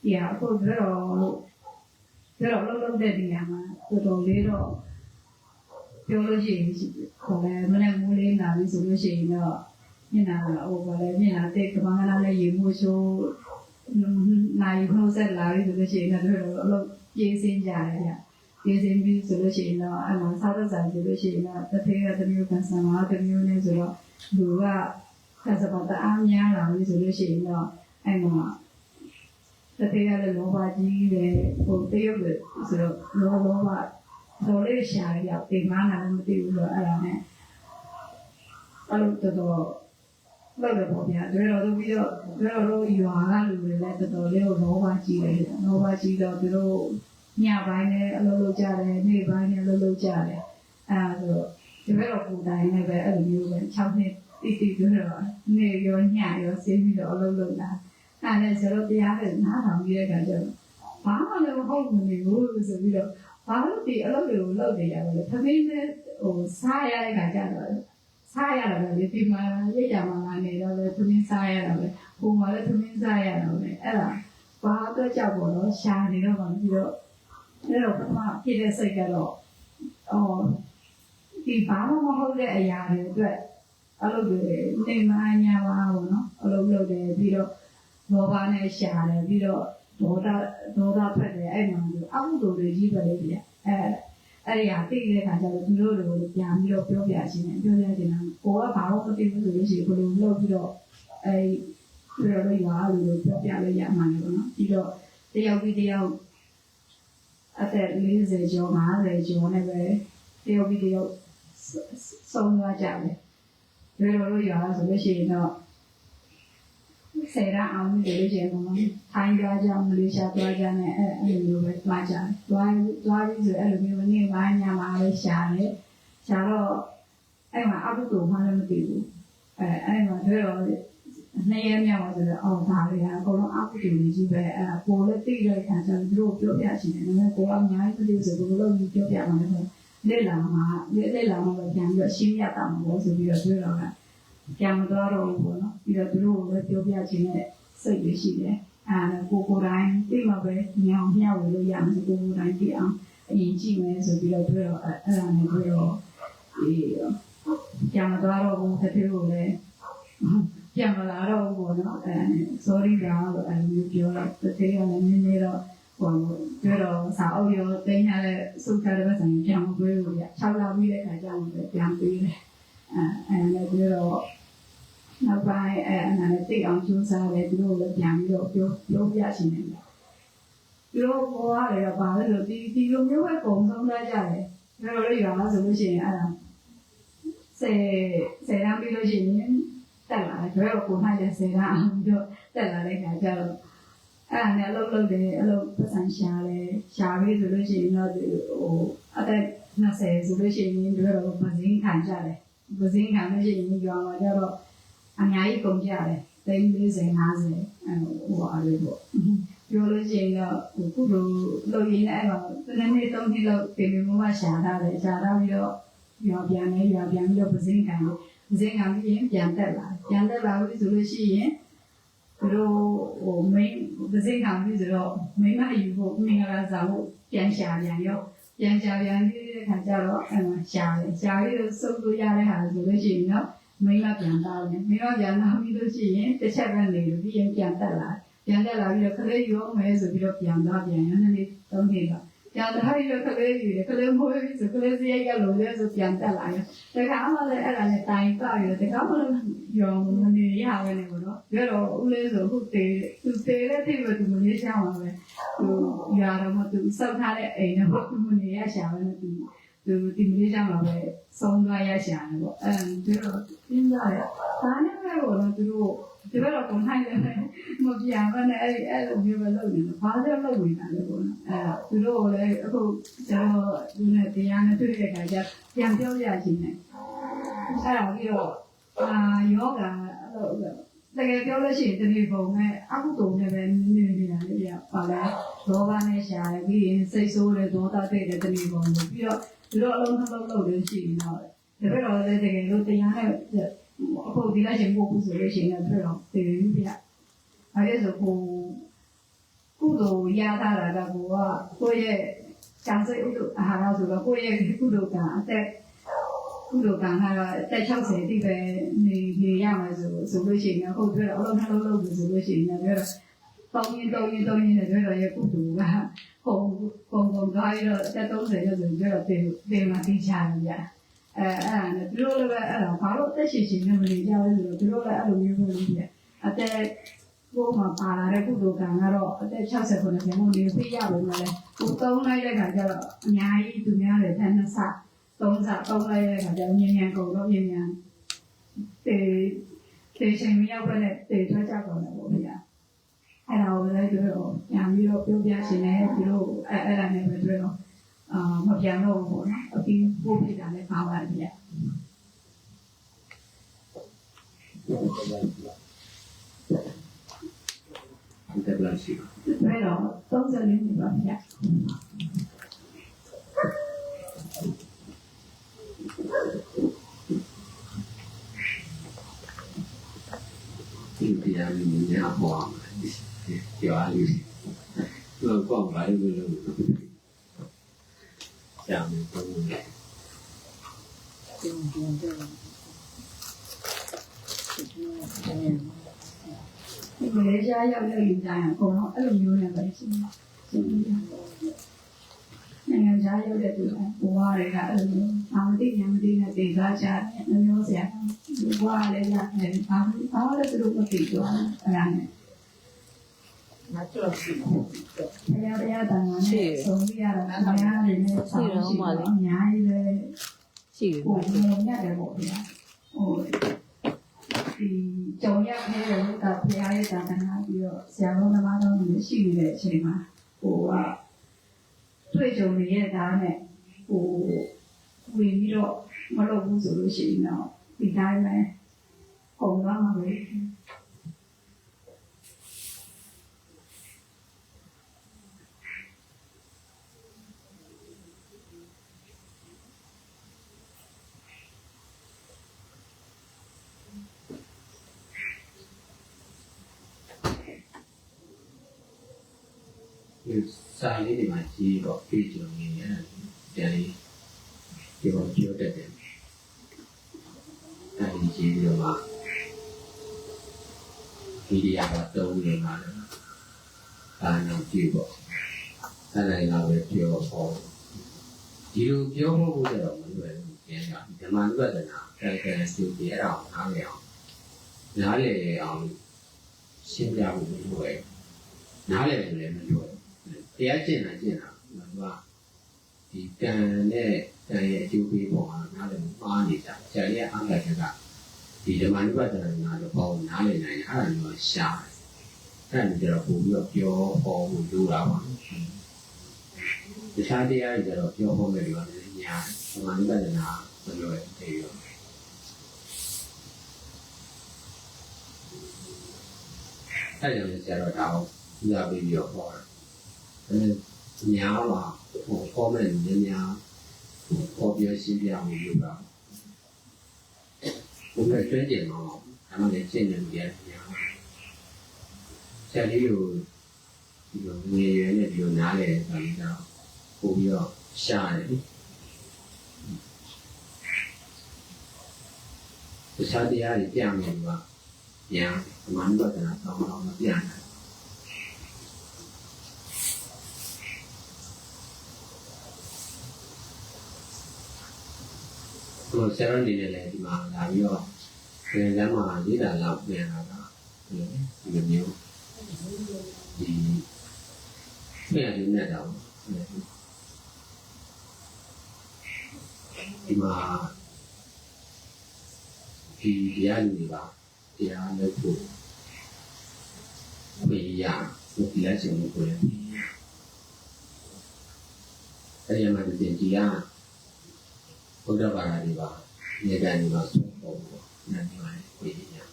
Speaker 3: တရားအခုတော့လုံးတဲ့နေရာမှာတော်လေးတော့ပြောလို့ရှိရင်ခေါ်လဲမနေ့မိုးလေးနာပြီးဆိုလို့ရှိရင်တော့မျက်နှာကဟိုဘာလဲမျက်နှာတိတ်ကမ္ဘာကလည်းရေမိုးရှိုးနိုင်နှုတ်ဆက်လာပြီးဆိုလို့ရှိရင်တော့အလုပ်ပြေးစင်းကြတယ်ဗျပြေးစင်းပြီးဆိုလို့ရှိရင်တော့အဲ့မှာစားတဲ့ဆိုင်ဆိုလို့ရှိရင်တော့တစ်သေးကတစ်မျိုးကန်ဆန်မှာတစ်မျိုးနဲ့ဆိုတော့လူကကစားပါတအားများလာပြီးဆိုလို့ရှိရင်တော့အဲ့မှာတစ်သေးကလည်းလောဘကြီးတယ်ဟိုတရုပ်လို့ဆိုတော့လောဘတော်လေးရှာရရောက်ဒီမှာနာမသိဘူးဆိုတော့အဲ့ဒါနဲ့အဲ့လိုတော့လောက်ရပေါ့ဗျာတွေတော့ပြီးတော့ရွာကလူတွေလည်းတော်တော်လေးကိုလောဘကြီးတယ်လောဘကြီးတော့သူတို့ညပိုင်းနဲ့အလုပ်လုပ်ကြတယ်နေ့ပိုင်းနဲ့အလုပ်လုပ်ကြတယ်အဲ့ဒါဆိုတော့ပူတိုင်းနဲ့ပဲအဲ့လိုမျိုးပဲ6နှစ်တိတိပြောတော့နေ့ရောညရောဆင်းပြီးတော့အလုပ်လုပ်တာအဲ့ဒါဆိုတော့တရားတွေနားထောင်ပြီးတဲ့အခါကျတော့ဘာမှလည်းမဟုတ်ဘူးဆိုပြီးတော့ဘာလို့ဒီအလုပ်တွေကိုလုပ်နေရလဲသမီးနဲ့ဟိုစားရတဲ့ခါကျတော့စားရတာပဲဒီမှာရိတ်ကြမှာနေတော့လေသမီးစားရတာပဲဟိုမှာလည်းသမီးစားရတာပဲအဲ့ဒါဘာအတွက်ကြောက်ပေါ်တော့ရှာနေတော့မှပြီးတော့အဲ့တော့ဘာမှဖြစ်တဲ့စိတ်ကတော့ဒီဘာမှမဟုတ်တဲ့အရာတွေအတွက်အလုပ်တွေနေမညာပါဘူးနော်အလုပ်လုပ်တယ်ပြီးတော့လောဘနဲ့ရှာတယ်ပြီးတော့ဒေါသဖက်တယ်အဲ့မှာအမှုတို့တွေကြီးပဲလေဗျအဲ့ဒီဟာသိတဲ့အခါကျတော့သူတို့တွေပြန်ပြီးတော့ပြောပြခြင်းနဲ့ပြောပြခြင်းနဲ့ကိုကဘာလို့မသိဘူးဆိုလို့ရှိရင်ဘယ်လိုလုပ်ပြီးတော့ပြောလို့ရွာလို့ပြောပြလို့ရမှာလေပေါ့နော်ပြီးတော့တယောက်ပြီးတယောက်အသက်40ကျော်50ကျော်နဲ့ပဲတယောက်ပြီးတယောက်ဆုံးသွားကြတယ်ပြောလို့ရွာဆိုလို့ရှိရင်တော့ဆယ်ရအောင်လို့လို့ကျန်တော့ထိုင်းကြကြမလေးရှားသွားကြနဲ့အဲ့လိုမျိုးပဲသွားကြတယ်သွားပြီးဆိုအဲ့လိုမျိုးနေ့ပိုင်းညမှာပဲရှာတယ်ရှာတော့အဲ့မှာအပုတူမှလည်းမသိဘူးအဲ့မှာတော့နှစ်ရက်မြောက်ပါဆိုတော့အော်ဒါလေးကအကုန်လုံးအပုတူကြီးပဲအဲ့ဒါကိုလည်းသိတဲ့ခါကျတော့သူတို့ပြောပြချင်တယ်နော်ကိုကအများကြီးသိဆိုတော့ဘယ်လိုလုပ်ပြောပြမှာလဲလက်လာမှာပဲပြန်ပြီးတော့ရှင်းရတာမှာလို့ဆိုပြီးတော့ပြောတော့ပြန်မသွားတော့ဘူးပေါ့နော်ပြီးတော့သူတို့ကိုလည်းပြောပြခြင်းနဲ့စိတ်ရရှိတယ်ကိုတိုင်းသိမှပဲညောင်မျှဝေလို့ရမယ်ကိုတိုင်းသိအောင်အရင်ကြည့်မယ်ဆိုပြီးတော့ပြောတော့အဲ့ဒါနဲ့ပြောတော့ပြန်မသွားတော့ဘူးတစ်သေးကိုလည်းပြန်မလာတော့ဘူးပေါ့နော်sorry တော့အဲ့လိုပြောတော့တစ်သေးကလည်းနည်းနည်းတော့ တော့စာအုပ်ရောတင်ရတဲ့စုထားတဲ့ဆိုင်ပြန်မပေးဘူးဗျ6လပြီးတဲ့ခါကျမှပြန်ပေးတယ်အဲလည်းပြောတော့နောက်ပိုင်းအဲ့ဒါနဲ့သိအောင်ကြိုးစားတယ်သူတို့လည်းပြန်ပြီးတော့ပြောပြချင်တယ်သူတို့ဘောရတယ်ပါလေလို့ဒီလိုမျိုးပဲပုံသုံးတတ်ကြတယ်ကျွန်တော်တို့ရွာမှာဆိုလို့ရှိရင်အဲ့ဒါဆယ်တန်းပြီးလို့ရှိရင်တက်လာတယ်ကျွန်တော်ကိုနိုင်တဲ့ဆယ်တန်းအောင်ပြီးတော့တက်လာတဲ့ခါကျတော့အဲ့ဒါနဲ့အလုပ်လုပ်တယ်အလုပ်ပတ်စံရှာတယ်ရှာပြီးဆိုလို့ရှိရင်တော့ဟိုအသက်20ဆိုလို့ရှိရင်တို့တော့ပဇင်းခံကြတယ်ပဇင်းခံလို့ရှိရင်ရွာမှာကျတော့အများကြီးကုန်ကြတယ်30 50ဟိုအားလေးပေါ့ပြောလို့ရှိရင်တော့ခုလိုလုပ်ရင်းနဲ့အဲ့တော့တစ်နေ့3နေ့လောက်ပြင်ပြီးမှရှာထားတယ်ရှာထားပြီးတော့ရွာပြန်ပြီးတော့ပဇင်းခံပြီးရင်ပြန်တက်လာပြီဆိုလို့ရှိရင်သူတို့ဟိုမင်းပဇင်းခံပြီးဆိုတော့မိမယူဖို့မင်္ဂလာဆောင်ဖို့ပြန်ရှာပြန်ပြီးတဲ့ခါကျတော့အဲ့မှာရှာပြီးတော့စုပ်လို့ရတဲ့ဟာဆိုလို့ရှိရင်တော့မိမပြန်သားတယ်မိမပြန်လာပြီးလို့ရှိရင်တစ်ချက်ပဲနေလို့ပြီးရင်ပြန်တက်လာပြီးတော့ခလေးရောမဲဆိုပြီးတော့ပြန်သွားပြန်ရနေ3နေ့တော့ပြန်သွားပြီးတော့ခလေးယူတယ်ခလေးမိုးပြီးဆိုခလေးစရိုက်ကလို့လဲဆိုပြန်တက်လာတယ်တခါမှလည်းအဲ့ဒါနဲ့တိုင်ကောက်ပြီးတော့တခါမှလည်းရောမနေရပဲနေပေါ့နော်ဒါတော့ဦးလေးဆိုခုတေတဲ့တိပဲသူမလေးရှာမှာပဲသူရတော့မှသူစောက်ထားတဲ့အိမ်နဲ့ပေါ့သူမနေရရှာပဲနဲ့သူဒီမလေးရှာမှာပဲဆုံးသွားရရှာတယ်ပေါ့ဒါတော့ပြင်းကြတယ်ဒါနဲ့ပဲပေါ့နော်သူတို့ဒီဘက်တော့ပုံထိုင်တယ်မပြန်ဘဲနဲ့အဲ့လိုမျိုးပဲလုပ်နေတယ်ဘာကြောင့်လုပ်နေတာလဲပေါ့နော်သူတို့လည်းအခုကျွန်တော်ဒီနဲ့တရားနဲ့တွေ့တဲ့အခါကျပြန်ပြောရချင်းတယ်အဲ့ဒါပြီးတော့ယောဂအဲ့လိုတကယ်ပြောလို့ရှိရင်ဒီပုံနဲ့အကုသိုလ်နဲ့ပဲနေနေတာလေပြပါလဲဒေါသနဲ့ရှာတယ်ပြီးရင်စိတ်ဆိုးတယ်ဒေါသတဲ့တဲ့ဒီပုံကိုပြီးတော့သူတို့အလုံးစုံလုပ်လို့ရှိရင်တော့ဒါပေမဲ့လည်းတကယ်လို့တရားနဲ့အခုဒီကရှင်ကိုဆိုလို့ရှိရင်တော့တော့တည်ပြီးပြအဲ့ဒါဆိုကိုကုသိုလ်ရတာကကိုရဲ့ကျန်စိတ်ဥဒ္ဒအာဟာရဆိုတော့ကိုရဲ့ကုသိုလ်ကအသက်ကုသိုလ်ကံကတော့အသက်60တိပဲနေရမယ်ဆိုလို့ရှိရင်ဟုတ်ပြောအလုံးနှလုံးလုပ်လို့ဆိုလို့ရှိရင်ပြောတော့တောင်းရင်နဲ့ပြောတော့ရဲ့ကုသိုလ်ကပုံသွားပြီးတော့အသက်30လို့ဆိုပြောတော့တေမှာတိချတယ်ဗျအဲ့ဒါနဲ့သူတို့လည်းပဲအဲ့ဒါဘာလို့တက်ရှိချင်းနဲ့မနေကြလဲဆိုတော့သူတို့လည်းအဲ့လိုမျိုးပဲလုပ်ပြအသက်ကိုမှပါလာတဲ့ကုသိုလ်ကံကတော့အသက်60ခုနဲ့ပြန်လို့နေပြရလို့လည်းကိုသုံးလိုက်တဲ့ခါကျတော့အများကြီးသူများတွေတစ်နှစ်ဆသုံးလိုက်တဲ့ခါကျတော့မြန်ကုန်တော့မြန်တေချိန်မရောက်ပဲနဲ့တေထွက်ကြကုန်တယ်ပေါ့ဗျာအဲ့ဒါကိုလည်းတို့ပြန်ပြီးတော့ပြောပြရှင်တယ်သူတို့အဲ့ဒါနဲ့ပဲတွေ့တော့မပြန်တော့ဘူးပေါ့နော်အပြီးပို့ပြတာလည်းပါပါတယ်ဗျာ
Speaker 1: တက်လာရှိ
Speaker 3: တယ်တော့30နှစ်ပါဗျာ
Speaker 1: ဒီတရားလေးမြင်ရပါပြောရည်တော့ကောင်းပါလေလို့ကြာမယ်ပုံနဲ့
Speaker 3: ဒီမလေးရှားရောက်တဲ့လူတိုင်းအကုန်လုံးအဲ့လိုမျိုးနဲ့ပဲရှိနေနိုင်ငံခြားရောက်တဲ့သူတွေဘဝတွေကအဲ့လိုမျိုးအာမတိညာမတိနဲ့တည်သွားကြတယ်မျိုးစရာဘဝလည်းရတယ်ဘာလို့သူတို့မသိကြဘူးအဲ့ဒါနဲ့
Speaker 4: မကျော်စီ
Speaker 3: တရားတန်ခါနဲ့ဆုံးပြရတာအများကြီးနဲ့ဆောင်ရှိတော့အများကြီးပဲ
Speaker 2: ရှိတယ်
Speaker 3: ဟိုမြင်ရတယ်ပေါ့ဗျာဟိုဒီကြုံရခဲ့တဲ့လူကဖရားရဲ့တာသနာပြီးတော့ဆရာတော်သမားတော်တွေရှိနေတဲ့အချိန်မှာဟိုကတွေ့ကြုံနေရတာနဲ့ဟိုဝင်ပြီးတော့မလုပ်ဘူးဆိုလို့ရှိရင်တော့ဒီတိုင်းပဲပုံသွားမှာပဲ
Speaker 1: စာလေးတွေမှာကြီးတော့ပြေးကြုံနေရတယ်ပြန်လေးဒီပေါ်ပြောတတ်တယ်အဲဒီကြီးပြီးတော့မှဒီရပါတော့နေမှာလည်းအာနာကြည့်ပေါ့ တိုင်းလာပဲပြောဖို့ဒီလိုပြောဖို့ကြတော့မလွယ်ဘူးကျန်တာဓမ္မဝိပဿနာကစုပြရအောင်နားလည်အောင်ရှင်းပြဖို့မလွယ်နားလည်တယ်လည်းမလွယ်တရားကျင့်တာသူကဒီကံနဲ့ကံရဲ့အကျိုးပေးပုံကနားလည်မှားနေတာဆရာကြီးအားလည်းကဒီဓမ္မဝိပဿနာတော့ပေါ့နားလည်နိုင်တယ်အဲ့ဒါမျိုးရှားတယ်အဲ့ဒါကြတော့ပို့ပြီးတော့ပြောဟောဖို့လိုတာပါတခြားတရားတွေကြတော့ပြောဟောမယ်လို့လည်းညာဓမ္မဝိပဿနာမလွယ်သေးဘူးအဲ့ဒါလည်းဆရာတော်ဒါကိုညပြီးပြောဟောတာညာလာဟောမယ်ညာဟောပြောရှင်းပြမှုလုပ်တာဘုရားကျွမ်းကျင်တော့ဒါမှလည်းရှင်းနေတယ်ညာဆရာလေးကိုဒီလိုငယ်ရွယ်နဲ့ဒီလိုနားလေဆိုတော့ပို့ပြီးတော့ရှားတယ်တခြားတရားတွေပြန်မယ်ကညာဓမ္မဝိပဿနာတောင်းတော့မပြန်ဘူးဆရာနေနဲ့လည်းဒီမှာလာပြီးတော့ပြန်လမ်းမှာရေးတာလောက်ပြန်လာတာဒီလိုမျိုးဒီပြန်ရင်းနဲ့တော့ဒီမှာဒီတရားလူတွေပါတရားလုပ်ဖို့ဝိညာဉ်ဒီလက်ရှင်ကိုလည်းအဲ့ဒီမှာဒီတရားဘုရားဘာသာတွေပါနေတိုင်းဒီမှာဆုံးပေါ်ဖို့နာမည်ပါဝိညာဉ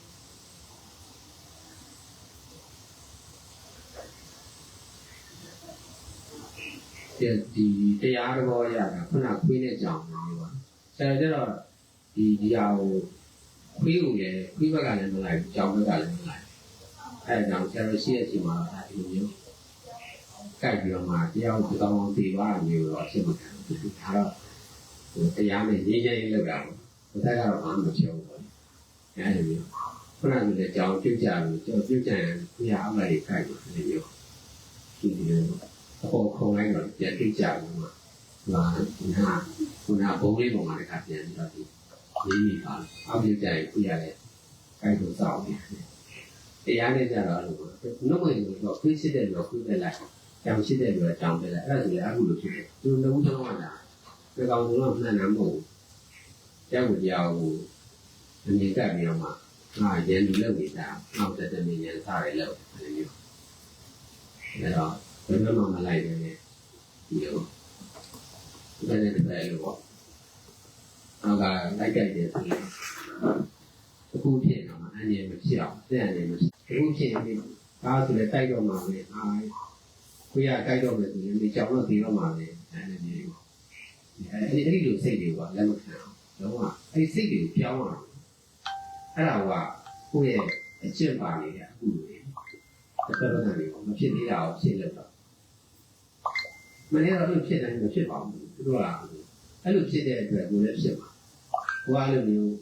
Speaker 1: ်ဒီတရားတော်ရတာခုနခွေးနဲ့ကြောင်နေပါဆရာကျတော့ဒီဟာကိုခွေးကိုလည်းခွေးဘက်ကလည်းမလိုက်ကြောင်ဘက်ကလည်းမလိုက်အဲဒါကြောင့်ဆရာရှိရဲ့အချိန်မှာဒီလိုမျိုးကြိုက်ပြီးတော့မှတရားကိုတောင်းအောင်သိပါမျိုးတော့အဖြစ်မခံဘူးဒါတော့တရားနဲ့ရေးရေးလောက်တာဘုရားကတော့ဘာမှမပြောဘူး။အဲဒီမျိုးခုနကလည်းကြောင်ပြုတ်ကြလို့ပြုတ်ကြရင်ဘုရားအမှတ်တွေကြိုက်တယ်ဒီမျိုးဒီလိုအပေါ်ခုံလိုက်တော့ပြန်ပြုတ်ကြဘူးမှာခုနဘုံလေးပုံမှာလည်းကပြန်ပြီးတော့ဒီလေးပါအပြုတ်ကြရင်ဘုရားလည်းကြိုက်လို့စောင့်နေတယ်။တရားနဲ့ကြတော့လို့နှုတ်ဝင်လို့ခွေးစစ်တဲ့လူခွေးပဲလိုက်ကြောင်စစ်တဲ့လူကကြောင်ပဲလိုက်အဲ့ဒါဆိုလည်းအခုလိုဖြစ်တယ်။သူလုံးဝတော့တာဒီကောင်ကတော့မှန်တယ်မဟုတ်ဘူး။ကြောက်ကြရဘူး။အနေကပ်ပြီးတော့မှရန်လူလောက်နေတာနောက်တဲ့နေရန်စားရလောက်တယ်မျိုး။ဒါတော့ဘယ်မှမလိုက်နေနဲ့ဒီလိုဒါနဲ့ပဲလို့ပေါ့။နောက်ကလိုက်ကြိုက်တယ်ဆိုရင်အခုဖြစ်တော့မှအနေမဖြစ်အောင်တဲ့အနေမဖြစ်အခုဖြစ်ရင်ဒါဆိုလည်းတိုက်တော့မှပဲခွေးရတိုက်တော့မယ်ဆိုရင်ဒီကြောင်တော့ဒီတော့မှပဲအဲဒီမျိုးအဲ့ဒီလိုစိတ်တွေကလက်မခံအောင်တော့အဲ့ဒီစိတ်တွေပြောင်းအောင်အဲ့ဒါကကိုယ့်ရဲ့အကျင့်ပါနေတဲ့အခုလိုတစ်ခါတော့လည်းမဖြစ်သေးတာကိုဖြစ်လို့တော့မနေ့ကတော့ဖြစ်တယ်မဖြစ်ပါဘူးသူတို့ကအဲ့လိုဖြစ်တဲ့အတွက်ကိုယ်လည်းဖြစ်မှာကိုယ်ကလည်းမျိုး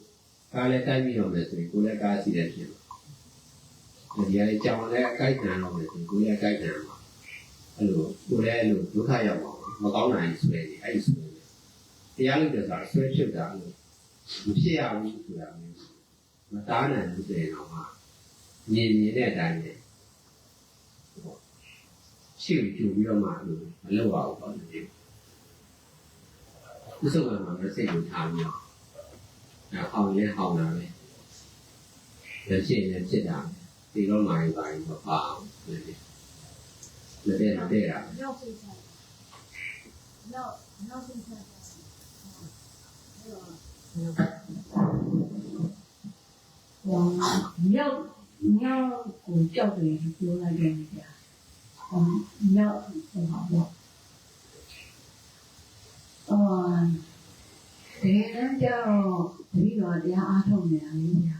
Speaker 1: ကားလည်းတိုက်ပြီးတော့မယ်ဆိုရင်ကိုယ်လည်းကားစီတယ်ဖြစ်မှာဒီကနေ့ကြောင်လည်းအကြိုက်ခံတော့မယ်ဆိုရင်ကိုယ်လည်းအကြိုက်ခံမှာအဲ့လိုကိုယ်လည်းအဲ့လိုဒုက္ခရောက်မှာမကောင်းနိုင်ဆွဲနေအဲ့ဒီဆွဲတရားလို့ပြောတာဆွဲဖြစ်တာလို့မဖြစ်ရဘူးဆိုတာမျိုးမတားနိုင်ဘူးဆိုရင်တော့မြင်တဲ့အတိုင်းပဲရှေ့ကြိုပြီးတော့မှလို့မလုပ်ရဘူးပေါ့ဒီဥစ္စာကမှစိတ်ကိုထားပြီးတော့အောင်လဲအောင်တာပဲရရှိနေဖြစ်တာဒီတော့မှပါရင်မပါဘူးလက်တဲ့တာ
Speaker 5: နောက်စိတ်ချနောက်စိတ်ချမြောက်ကိုကြောက်တယ်ပြောလိုက်တယ်ကြာမြောက်ဟောပေါ့တကယ်တမ်းကျတော့ဒီတော့တရားအားထုတ်နေတာလေကြာ